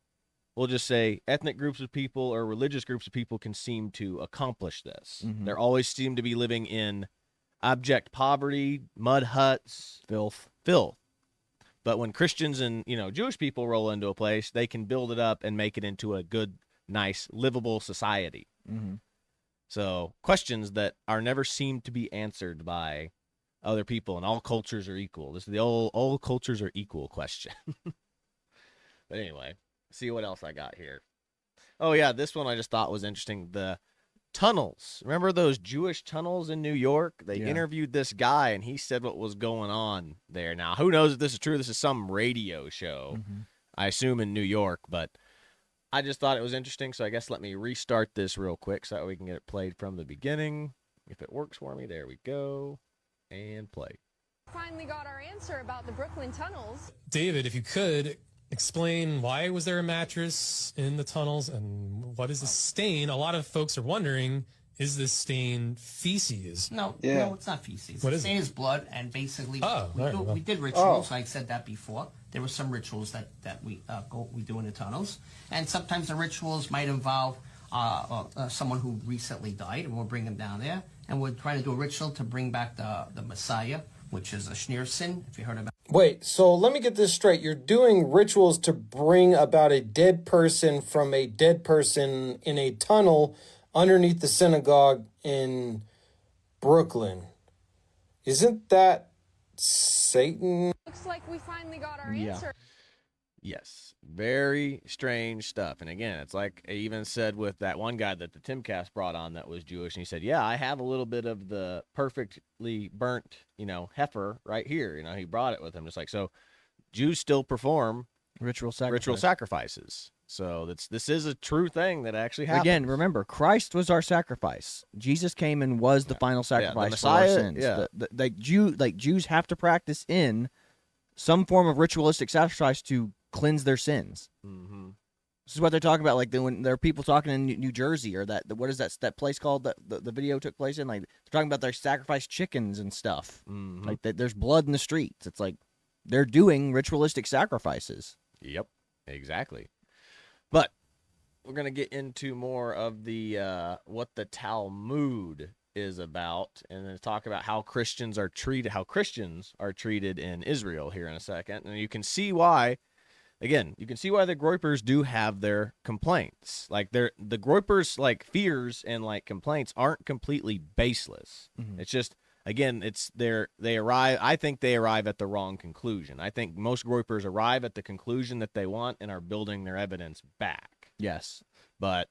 we'll just say, ethnic groups of people or religious groups of people can seem to accomplish this. They always seem to be living in abject poverty, mud huts, filth. But when Christians and Jewish people roll into a place, they can build it up and make it into a good, nice, livable society. So questions that are never seem to be answered by other people, and all cultures are equal. This is the all cultures are equal question. But anyway, see what else I got here. Oh yeah, this one I just thought was interesting. The tunnels. Remember those Jewish tunnels in New York? They interviewed this guy, and he said what was going on there. Now, who knows if this is true? This is some radio show, I assume in New York, but I just thought it was interesting, so I guess let me restart this real quick so that we can get it played from the beginning. If it works for me, there we go. And play. Finally got our answer about the Brooklyn tunnels. David, if you could explain, why was there a mattress in the tunnels, and what is the stain? A lot of folks are wondering, is this stain feces? No, it's not feces. What the is stain it? is blood, and basically we we did rituals. I said that before. There were some rituals that we do in the tunnels, and sometimes the rituals might involve someone who recently died, and we'll bring them down there, and we're trying to do a ritual to bring back the Messiah, which is a Schneerson, if you heard about. Wait, so let me get this straight. You're doing rituals to bring about a dead person from a dead person in a tunnel underneath the synagogue in Brooklyn. Isn't that Satan? Looks like we finally got our answer. Yes, very strange stuff. And again, it's like I even said with that one guy that the Timcast brought on that was Jewish, and he said, yeah, I have a little bit of the perfectly burnt, heifer right here. He brought it with him. Just like, so Jews still perform ritual sacrifices. So this is a true thing that actually happens. Again, remember, Christ was our sacrifice. Jesus came and was the final sacrifice Messiah, for our sins. Jews have to practice in some form of ritualistic sacrifice to cleanse their sins. This is what they're talking about. Like when there are people talking in New Jersey, or what is that place called that the video took place in? Like, they're talking about their sacrificed chickens and stuff. Like there's blood in the streets. It's like they're doing ritualistic sacrifices. Yep, exactly. But we're gonna get into more of the what the Talmud is about, and then talk about how Christians are treated in Israel here in a second, and you can see why. Again, you can see why the Groypers do have their complaints. Like the Groypers' fears and complaints aren't completely baseless. It's just, again, I think they arrive at the wrong conclusion. I think most Groypers arrive at the conclusion that they want and are building their evidence back. Yes. But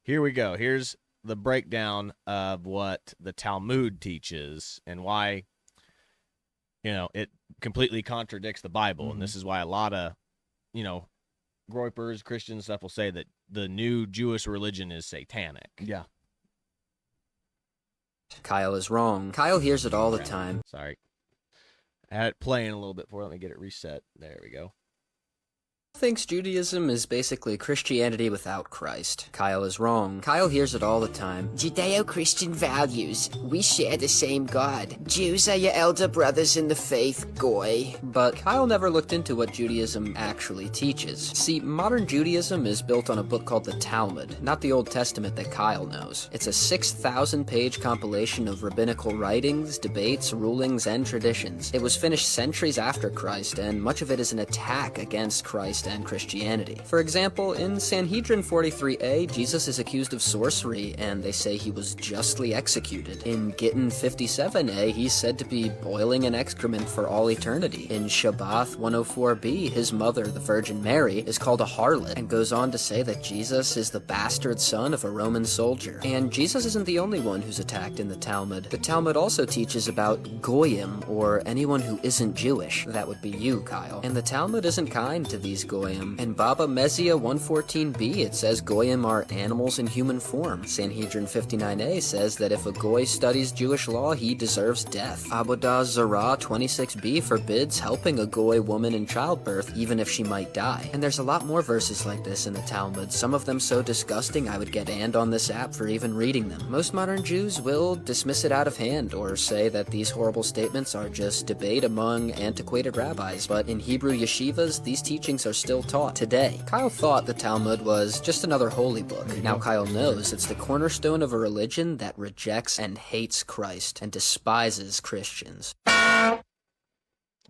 here we go. Here's the breakdown of what the Talmud teaches and why, it completely contradicts the Bible. And this is why a lot of Groypers, Christian stuff will say that the new Jewish religion is satanic. Yeah. Kyle is wrong. Kyle hears it all the time. Sorry. I had it playing a little bit before. Let me get it reset. There we go. Thinks Judaism is basically Christianity without Christ. Kyle is wrong. Kyle hears it all the time. Judeo-Christian values. We share the same God. Jews are your elder brothers in the faith, goy. But Kyle never looked into what Judaism actually teaches. See, modern Judaism is built on a book called the Talmud, not the Old Testament that Kyle knows. It's a 6,000-page compilation of rabbinical writings, debates, rulings, and traditions. It was finished centuries after Christ, and much of it is an attack against Christ and Christianity. For example, in Sanhedrin 43a, Jesus is accused of sorcery, and they say he was justly executed. In Gittin 57a, he's said to be boiling in excrement for all eternity. In Shabbath 104b, his mother, the Virgin Mary, is called a harlot, and goes on to say that Jesus is the bastard son of a Roman soldier. And Jesus isn't the only one who's attacked in the Talmud. The Talmud also teaches about goyim, or anyone who isn't Jewish. That would be you, Kyle. And the Talmud isn't kind to these goyim. In Baba Mezia 114b, it says goyim are animals in human form. Sanhedrin 59a says that if a goy studies Jewish law, he deserves death. Avodah Zarah 26b forbids helping a goy woman in childbirth, even if she might die. And there's a lot more verses like this in the Talmud, some of them so disgusting I would get banned on this app for even reading them. Most modern Jews will dismiss it out of hand, or say that these horrible statements are just debate among antiquated rabbis, but in Hebrew yeshivas, these teachings are still taught today. Kyle thought the Talmud was just another holy book. Now Kyle knows it's the cornerstone of a religion that rejects and hates Christ and despises Christians.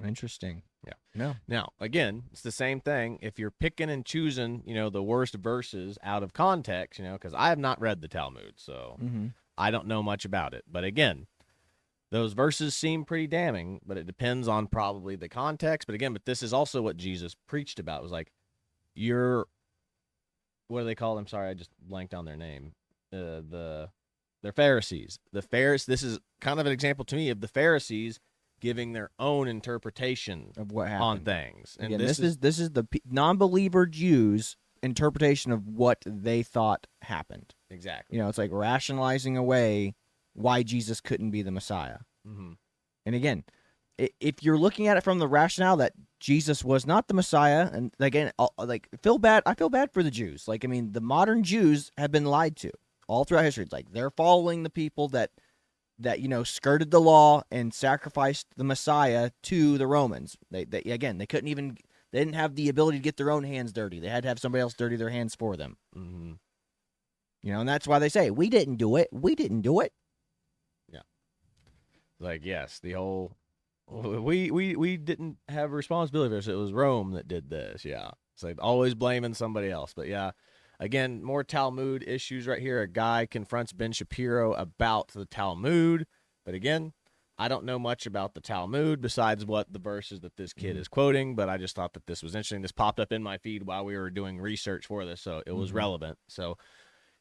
Interesting. Yeah. No. Now, again, it's the same thing. If you're picking and choosing, the worst verses out of context, because I have not read the Talmud, so I don't know much about it. But again, those verses seem pretty damning, but it depends on probably the context. But this is also what Jesus preached about. It was like, what do they call them? Sorry, I just blanked on their name. They're Pharisees. This is kind of an example to me of the Pharisees giving their own interpretation of what happened on things. And again, this is the non-believer Jews' interpretation of what they thought happened. Exactly. It's like rationalizing away why Jesus couldn't be the Messiah. Mm-hmm. And again, if you're looking at it from the rationale that Jesus was not the Messiah, and again, I feel bad for the Jews. The modern Jews have been lied to all throughout history. It's like they're following the people that skirted the law and sacrificed the Messiah to the Romans. They didn't have the ability to get their own hands dirty. They had to have somebody else dirty their hands for them. Mm-hmm. And that's why they say, we didn't do it. We didn't do it. Yeah. Yes, the whole, we didn't have responsibility for this. It was Rome that did this. Yeah. It's like always blaming somebody else. But yeah, again, more Talmud issues right here. A guy confronts Ben Shapiro about the Talmud. But again, I don't know much about the Talmud besides what the verses that this kid is quoting, but I just thought that this was interesting. This popped up in my feed while we were doing research for this, so it was relevant. So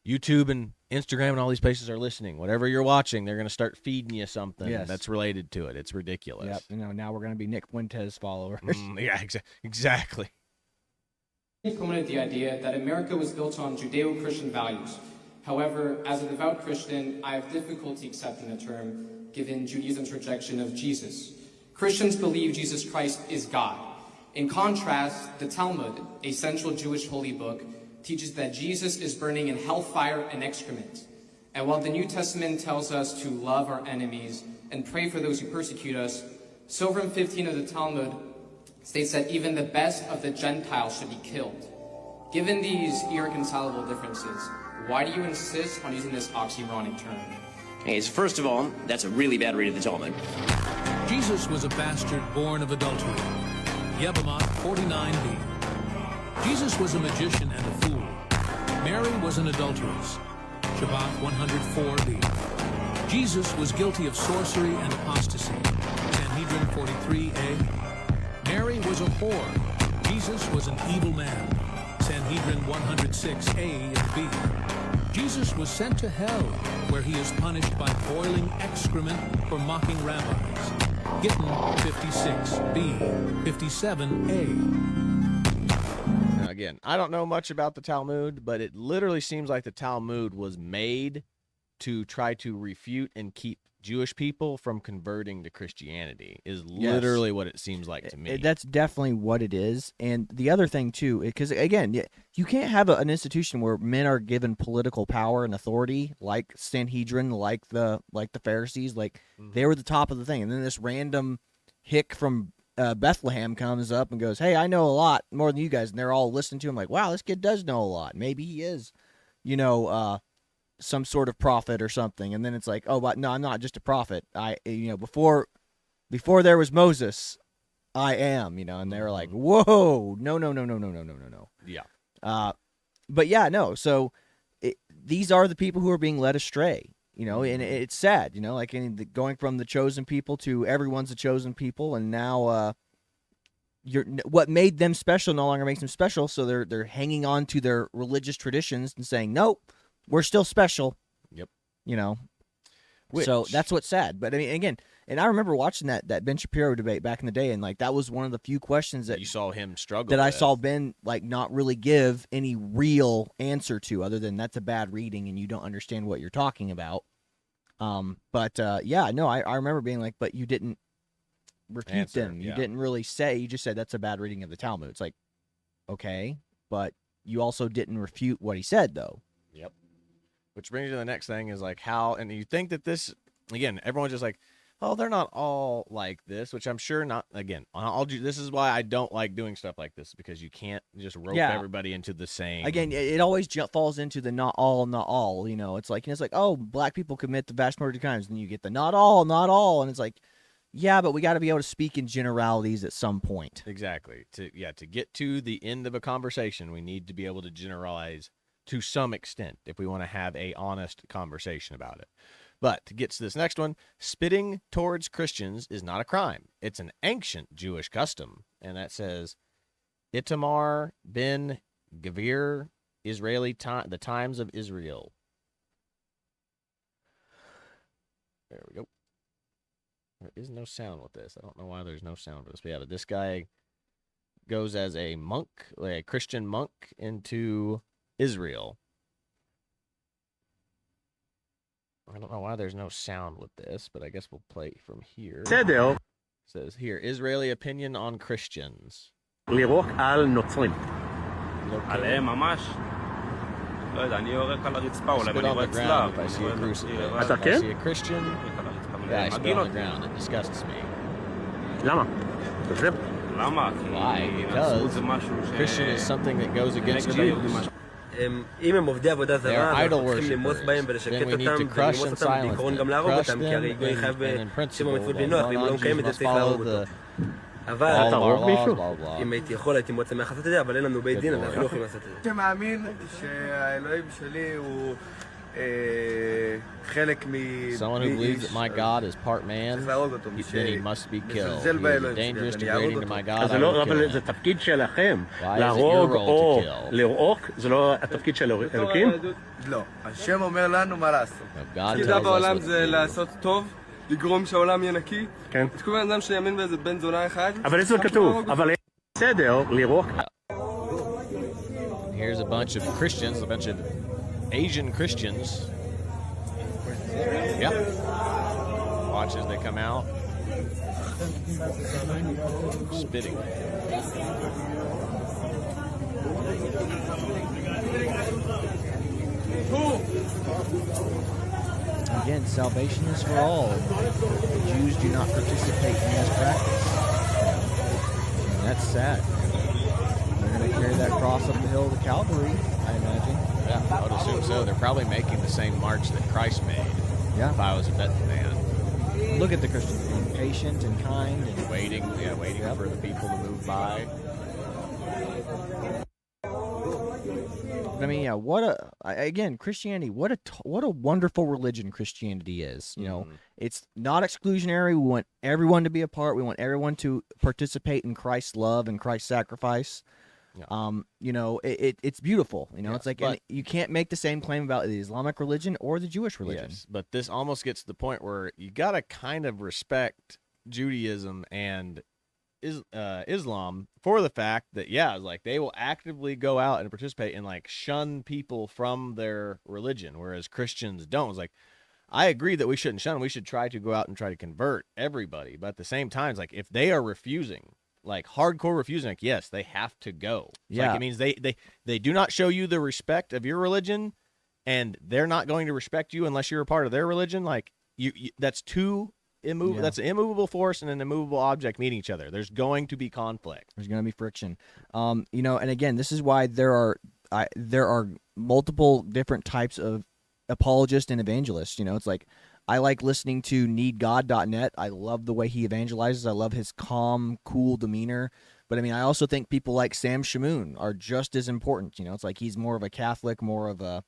YouTube and Instagram and all these places are listening. Whatever you're watching, they're going to start feeding you something that's related to it. It's ridiculous. Yep. Now we're going to be Nick Fuentes followers. Yeah, exactly. He promoted the idea that America was built on Judeo-Christian values. However, as a devout Christian, I have difficulty accepting the term, given Judaism's rejection of Jesus. Christians believe Jesus Christ is God. In contrast, the Talmud, a central Jewish holy book, teaches that Jesus is burning in hellfire and excrement. And while the New Testament tells us to love our enemies and pray for those who persecute us, Sovereign 15 of the Talmud states that even the best of the Gentiles should be killed. Given these irreconcilable differences, why do you insist on using this oxymoronic term? Okay, so first of all, that's a really bad read of the Talmud. Jesus was a bastard born of adultery. Yevamot 49b. Jesus was a magician and a fool. Mary was an adulteress. Shabbat 104b. Jesus was guilty of sorcery and apostasy. Sanhedrin 43a. Mary was a whore. Jesus was an evil man. Sanhedrin 106a and b. Jesus was sent to hell, where he is punished by boiling excrement for mocking rabbis. Gittin 56b, 57a. Now, again, I don't know much about the Talmud, but it literally seems like the Talmud was made to try to refute and keep Jewish people from converting to Christianity is literally what it seems like to me. That's definitely what it is. And the other thing, too, because, again, you can't have an institution where men are given political power and authority, like Sanhedrin, like the Pharisees. Like, they were the top of the thing. And then this random hick from Bethlehem comes up and goes, hey, I know a lot more than you guys. And they're all listening to him like, wow, this kid does know a lot. Maybe he is, some sort of prophet or something. And then it's like, oh, but no, I'm not just a prophet. Before there was Moses, I am, and they were like, whoa, no. Yeah. But yeah, no. So these are the people who are being led astray, and it's sad, like going from the chosen people to everyone's a chosen people. And now, what made them special no longer makes them special. So they're hanging on to their religious traditions and saying, nope, we're still special. Yep. So that's what's sad. But I mean, again, and I remember watching that Ben Shapiro debate back in the day, and like that was one of the few questions that you saw him struggle that I with. saw Ben like not really give any real answer to, other than that's a bad reading and you don't understand what you're talking about. Yeah, no, I remember being like, but you didn't refute them. You didn't really say. You just said that's a bad reading of the Talmud. It's like, okay, but you also didn't refute what he said, though. Yep. Which brings you to the next thing is like how, and you think that this, again, everyone's just like, oh, they're not all like this, which I'm sure not. Again, this is why I don't like doing stuff like this, because you can't just rope everybody into the same. Again, it always falls into the not all. It's like oh, black people commit the vast majority of crimes, and then you get the not all, and it's like, yeah, but we got to be able to speak in generalities at some point. Exactly. To get to the end of a conversation, we need to be able to generalize to some extent if we want to have a honest conversation about it. But to get to this next one, spitting towards Christians is not a crime. It's an ancient Jewish custom. And that says, Itamar ben Gavir, the Times of Israel. There we go. There is no sound with this. I don't know why there's no sound for this. But yeah, but this guy goes as a monk, like a Christian monk, into Israel. I don't know why there's no sound with this, but I guess we'll play from here. It says here, Israeli opinion on Christians. לירוק על נוצרים. עליהם ממש. לא יודע, אני יורק על הרצפה, אולי אני רואה צלב. אתה כן? Yeah, I spit on the ground. It disgusts me. למה? Why? Because Christian is something that goes against Jews. אם הם עובדי עבודה זרה, אנחנו צריכים למוס בהם ולשקט אותם ולמוס אותם, בעיקרון גם להרוג אותם, כי הרי גוי חייב בשם המצוות בנוח, ואם לא מקיים את זה צריך להרוג אותו. אבל אתה רוג מישהו? אם הייתי יכול הייתי מוצא מהחסות את זה, אבל אין לנו בית דין, אנחנו לא יכולים לעשות את זה. שמאמין שהאלוהים שלי הוא חלק Someone who believes that my God is part man, then he must be killed. He is dangerous, degrading to my God. I will kill him. זה תפקיד שלכם, Why is it your להרוג role או to kill? לרעוק, זה לא התפקיד של אלוקים? לא, השם אומר לנו מה לעשות. God תפקידה tells us בעולם what זה to do. לעשות טוב, לגרום שהעולם יהיה נקי. כן. יש כל בן אדם שיאמין באיזה בן זונה אחד. אבל זה כתוב, אבל בסדר, לרעוק. Here's a bunch of Christians, a bunch of Asian Christians. Yep. Watch as they come out. Spitting. Again, salvation is for all. The Jews do not participate in this practice. And that's sad. They're going to carry that cross up the hill to Calvary, I imagine. Yeah, I would assume so. They're probably making the same march that Christ made. Yeah. If I was a betting man. Look at the Christians being patient and kind and waiting for the people to move by. I mean, yeah, Christianity, what a wonderful religion Christianity is. It's not exclusionary. We want everyone to be a part. We want everyone to participate in Christ's love and Christ's sacrifice. Yeah. It's beautiful. It's like, and you can't make the same claim about the Islamic religion or the Jewish religion. Yes, but this almost gets to the point where you got to kind of respect Judaism and Islam for the fact that, yeah, like they will actively go out and participate and like shun people from their religion, whereas Christians don't. It's like, I agree that we shouldn't shun. We should try to go out and try to convert everybody. But at the same time, it's like if they are refusing, like hardcore refusing, like, yes, they have to go. It's like it means they do not show you the respect of your religion, and they're not going to respect you unless you're a part of their religion. Like you that's two immovable. That's an immovable force and an immovable object meeting each other. There's going to be conflict. There's going to be friction. And again, this is why there are multiple different types of apologists and evangelists. It's like I like listening to needgod.net. I love the way he evangelizes. I love his calm, cool demeanor. But I mean, I also think people like Sam Shamoon are just as important. It's like he's more of a Catholic, more of a,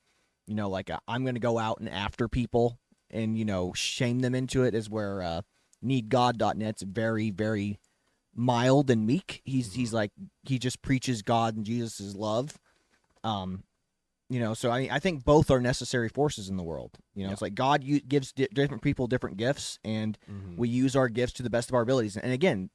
I'm going to go out and after people and, shame them into it, is where needgod.net's very, very mild and meek. He's like, he just preaches God and Jesus' love. So I think both are necessary forces in the world. It's like God gives different people different gifts, and we use our gifts to the best of our abilities. And again,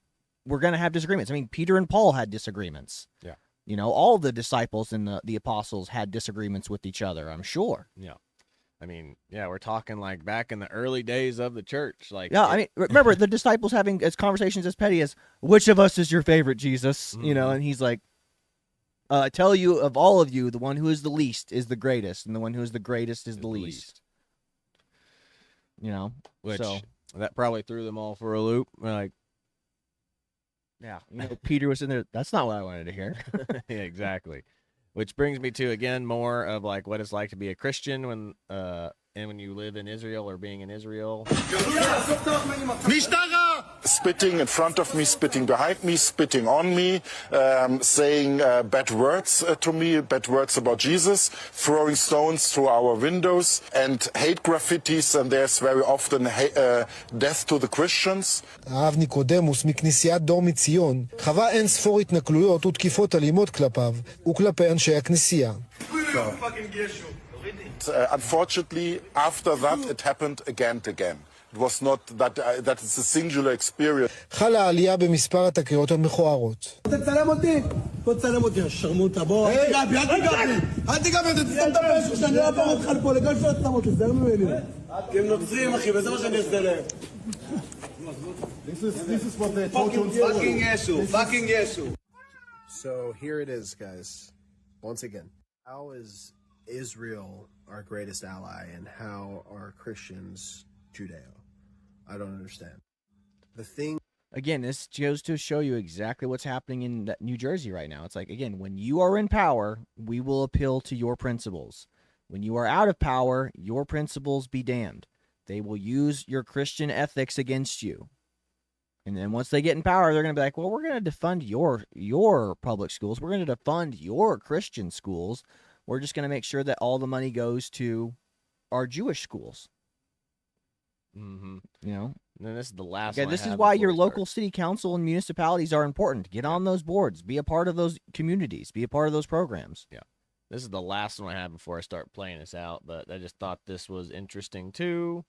we're going to have disagreements. I mean, Peter and Paul had disagreements. Yeah. All the disciples and the apostles had disagreements with each other, I'm sure. Yeah. I mean, yeah, we're talking like back in the early days of the church. Like, yeah, I mean, remember the disciples having conversations as petty as, which of us is your favorite, Jesus? And he's like, I tell you, of all of you, the one who is the least is the greatest, and the one who is the greatest is the least. Which that probably threw them all for a loop. Like, yeah, Peter was in there. That's not what I wanted to hear. Yeah, exactly. Which brings me to, again, more of like what it's like to be a Christian when you live in Israel or being in Israel. Spitting in front of me, spitting behind me, spitting on me, saying bad words to me, bad words about Jesus, throwing stones through our windows, and hate graffitis, and there's very often death to the Christians. הרב ניקודמוס מכנסיית דור מציון חווה אין ספור התנכלויות ותקיפות אלימות כלפיו וכלפי אנשי הכנסייה. Unfortunately, after that, it happened again and again. It was not that it's a singular experience. חלה עלייה במספר התקריות המכוערות. תצלם אותי, בוא תצלם אותי, השרמוטה, בוא. אל תיגע בי, אל תיגע בי, תסתום את הפה שלך, שאני לא אעבור אותך לפה, לגל שלא תסתום אותי, תזהר ממני. כי הם נוצרים, אחי, וזה מה שאני אעשה להם. This is what they told you. Fucking Yeshu. So here it is, guys. Once again, how is Israel our greatest ally, and how are Christians Judeo? I don't understand. The thing. Again, this goes to show you exactly what's happening in New Jersey right now. It's like, again, when you are in power, we will appeal to your principles. When you are out of power, your principles be damned. They will use your Christian ethics against you. And then once they get in power, they're going to be like, well, we're going to defund your public schools. We're going to defund your Christian schools. We're just going to make sure that all the money goes to our Jewish schools. Mm-hmm. And then this is the last one. This is why your local city council and municipalities are important. Get on those boards. Be a part of those communities. Be a part of those programs. Yeah. This is the last one I have before I start playing this out, but I just thought this was interesting too.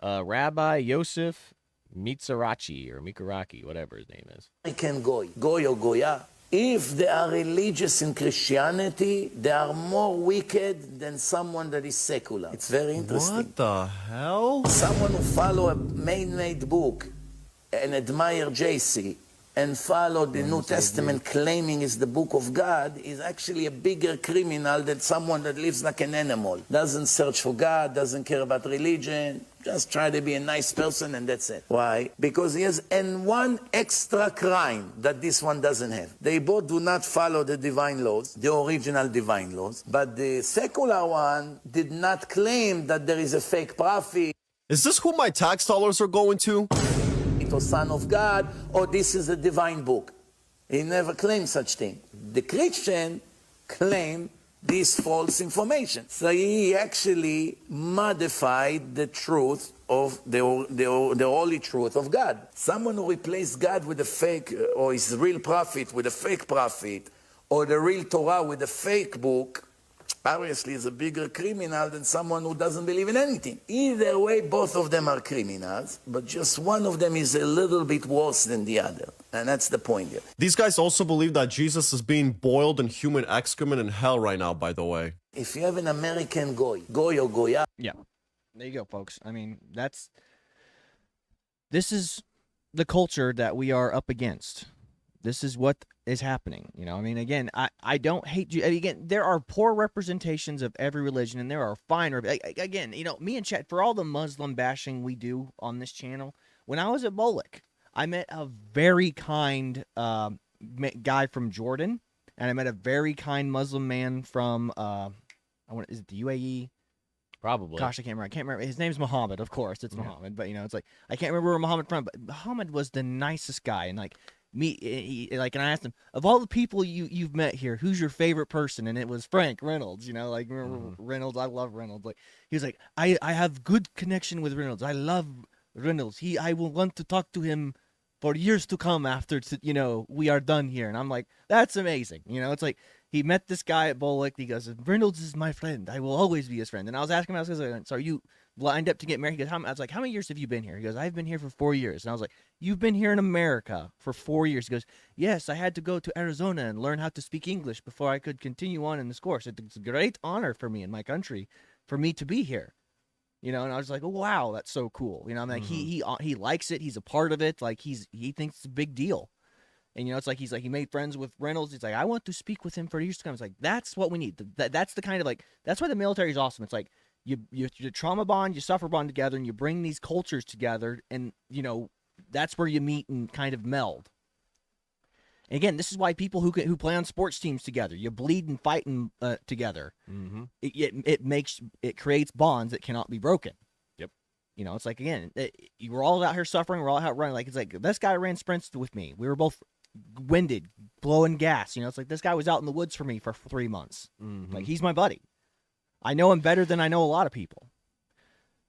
Rabbi Yosef Mizrachi or Mikaraki, whatever his name is. I can goy or goya. If they are religious in Christianity, they are more wicked than someone that is secular. It's very interesting. What the hell? Someone who follow a man-made book and admire JC and follow the New Testament claiming it's the book of God is actually a bigger criminal than someone that lives like an animal. Doesn't search for God, doesn't care about religion, just try to be a nice person and that's it. Why? Because he has one extra crime that this one doesn't have. They both do not follow the divine laws, the original divine laws, but the secular one did not claim that there is a fake prophet. Is this who my tax dollars are going to? Or son of God, or this is a divine book. He never claimed such thing. The Christian claimed this false information. So he actually modified the truth of the holy truth of God. Someone who replaced God with a fake, or his real prophet with a fake prophet, or the real Torah with a fake book, obviously is a bigger criminal than someone who doesn't believe in anything. Either way, both of them are criminals, but just one of them is a little bit worse than the other. And that's the point here. These guys also believe that Jesus is being boiled in human excrement in hell right now, by the way. If you have an American goy or goya. Yeah. There you go, folks. I mean, this is the culture that we are up against. This is what is happening. You know, I mean, again, I don't hate you. Again, there are poor representations of every religion, and there are fine. Again, you know, me and Chet, for all the Muslim bashing we do on this channel, when I was at Bolek, I met a very kind guy from Jordan, and I met a very kind Muslim man from, is it the UAE? Probably. Gosh, I can't remember. His name's Muhammad, of course. It's Muhammad, but you know, it's like I can't remember where Muhammad from. But Muhammad was the nicest guy, and like and I asked him, of all the people you've met here, who's your favorite person? And it was Frank Reynolds. You know, like remember Reynolds? I love Reynolds. Like he was like, I have good connection with Reynolds. I love Reynolds. I will want to talk to him for years to come after we are done here. And I'm like, that's amazing. You know, it's like. He met this guy at Bolek. He goes, Reynolds is my friend. I will always be his friend. And I was asking him, so are you lined up to get married? He goes, I was like, how many years have you been here? He goes, I've been here for 4 years. And I was like, you've been here in America for 4 years? He goes, yes, I had to go to Arizona and learn how to speak English before I could continue on in this course. It's a great honor for me in my country for me to be here. You know, and I was like, oh, wow, that's so cool. You know, I'm like, he likes it. He's a part of it. Like, he thinks it's a big deal. And, you know, it's like he made friends with Reynolds. He's like, I want to speak with him for years to come. It's like, that's what we need. That's the kind of, like, that's why the military is awesome. It's like, you trauma bond, you suffer bond together, and you bring these cultures together. And, you know, that's where you meet and kind of meld. And again, this is why people who play on sports teams together, you bleed and fight together. Mm-hmm. It creates bonds that cannot be broken. Yep. You know, it's like, again, we're all out here suffering. We're all out running. Like, it's like, this guy ran sprints with me. We were both winded, blowing gas. You know, it's like this guy was out in the woods for me for 3 months. Mm-hmm. Like, he's my buddy. I know him better than I know a lot of people.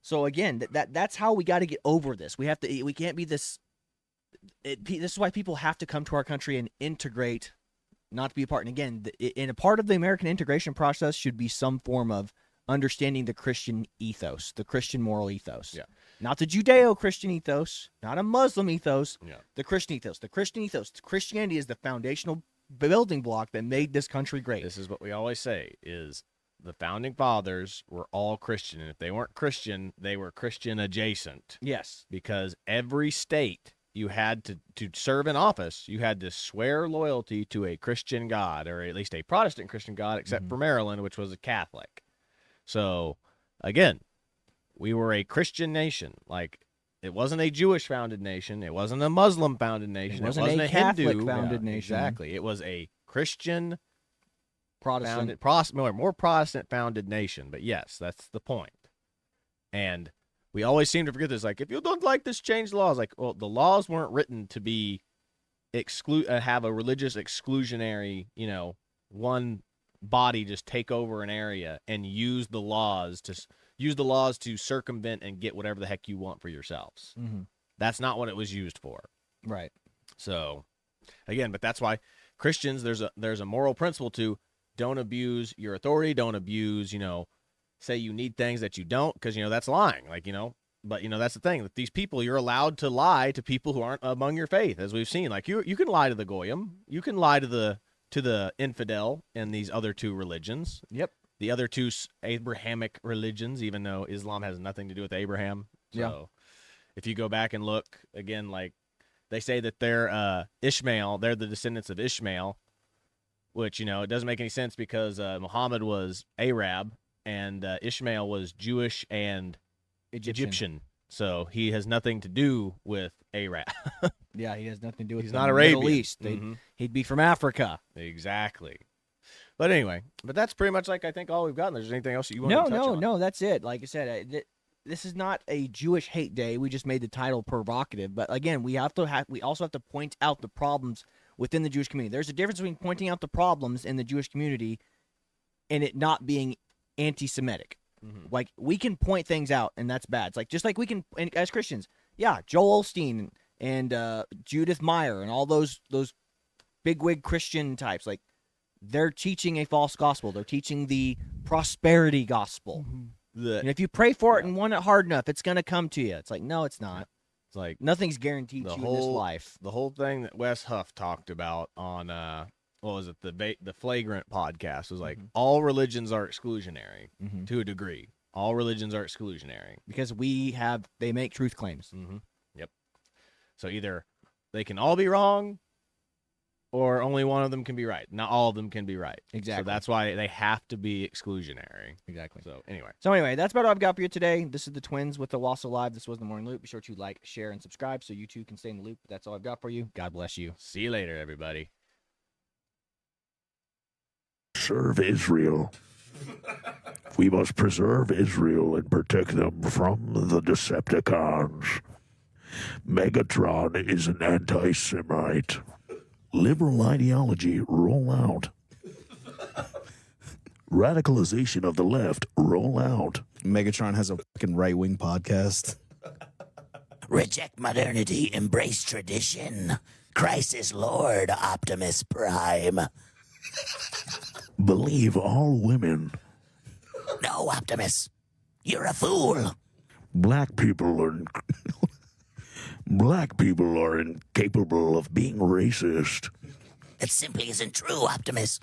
So again, that's how we got to get over this. We can't be this. This is why people have to come to our country and integrate, not to be a part. And again, in a part of the American integration process should be some form of understanding the Christian ethos, the Christian moral ethos. Yeah. Not the Judeo-Christian ethos, not a Muslim ethos, the Christian ethos. The Christian ethos. Christianity is the foundational building block that made this country great. This is what we always say, is the founding fathers were all Christian. And if they weren't Christian, they were Christian adjacent. Yes. Because every state you had to serve in office, you had to swear loyalty to a Christian God, or at least a Protestant Christian God, except for Maryland, which was a Catholic. So, again, we were a Christian nation. Like, it wasn't a Jewish founded nation. It wasn't a Muslim founded nation. It wasn't a Catholic Hindu founded nation. Exactly. It was a Christian Protestant, more Protestant founded nation. But yes, that's the point. And we always seem to forget this. Like, if you don't like this, change the laws. Like, well, the laws weren't written to be have a religious exclusionary, one body just take over an area and use the laws to circumvent and get whatever the heck you want for yourselves. Mm-hmm. That's not what it was used for. Right. So, again, but that's why Christians, there's a moral principle to don't abuse your authority, don't abuse, say you need things that you don't, because, that's lying. Like, but, that's the thing. That these people, you're allowed to lie to people who aren't among your faith, as we've seen. Like, you can lie to the Goyim. You can lie to the infidel in these other two religions. Yep. The other two Abrahamic religions, even though Islam has nothing to do with Abraham. So if you go back and look, again, like, they say that they're Ishmael, they're the descendants of Ishmael, which, it doesn't make any sense because Muhammad was Arab and Ishmael was Jewish and Egyptian. So he has nothing to do with Arab. Yeah, he has nothing to do with He's the not Arabian. Middle East. He'd be from Africa. Exactly. But anyway, that's pretty much, like, I think all we've gotten. There's anything else you want to touch on? No, that's it. Like I said, this is not a Jewish hate day. We just made the title provocative. But again, we also have to point out the problems within the Jewish community. There's a difference between pointing out the problems in the Jewish community and it not being anti-Semitic. Mm-hmm. Like, we can point things out, and that's bad. It's like, just like we can, as Christians, Joel Osteen and Judith Meyer and all those bigwig Christian types, like, they're teaching a false gospel. They're teaching the prosperity gospel. And if you pray for it and want it hard enough, it's going to come to you. It's like, no, it's not. It's like nothing's guaranteed to you in this life. The whole thing that Wes Huff talked about on what was it, the Flagrant podcast was like all religions are exclusionary to a degree. All religions are exclusionary because they make truth claims. Yep. So either they can all be wrong, or only one of them can be right. Not all of them can be right. Exactly. So that's why they have to be exclusionary. Exactly. So anyway, that's about all I've got for you today. This is the Twins with the Owasso Live. This was the Morning Loop. Be sure to like, share, and subscribe so you too can stay in the loop. That's all I've got for you. God bless you. See you later, everybody. Serve Israel. We must preserve Israel and protect them from the Decepticons. Megatron is an anti-Semite. Liberal ideology, roll out. Radicalization of the left, roll out. Megatron has a fucking right-wing podcast. Reject modernity, embrace tradition. Christ is Lord, Optimus Prime. Believe all women. No, Optimus. You're a fool. Black people are incapable of being racist. That simply isn't true, Optimus.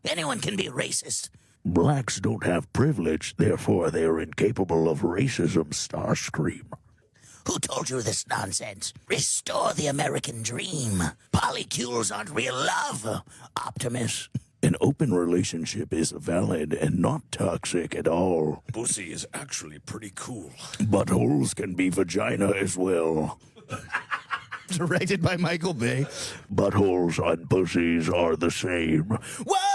Anyone can be racist. Blacks don't have privilege, therefore they are incapable of racism, Starscream. Who told you this nonsense? Restore the American dream. Polycules aren't real love, Optimus. An open relationship is valid and not toxic at all. Pussy is actually pretty cool. Buttholes can be vagina as well. Directed by Michael Bay. Buttholes and pussies are the same. Whoa!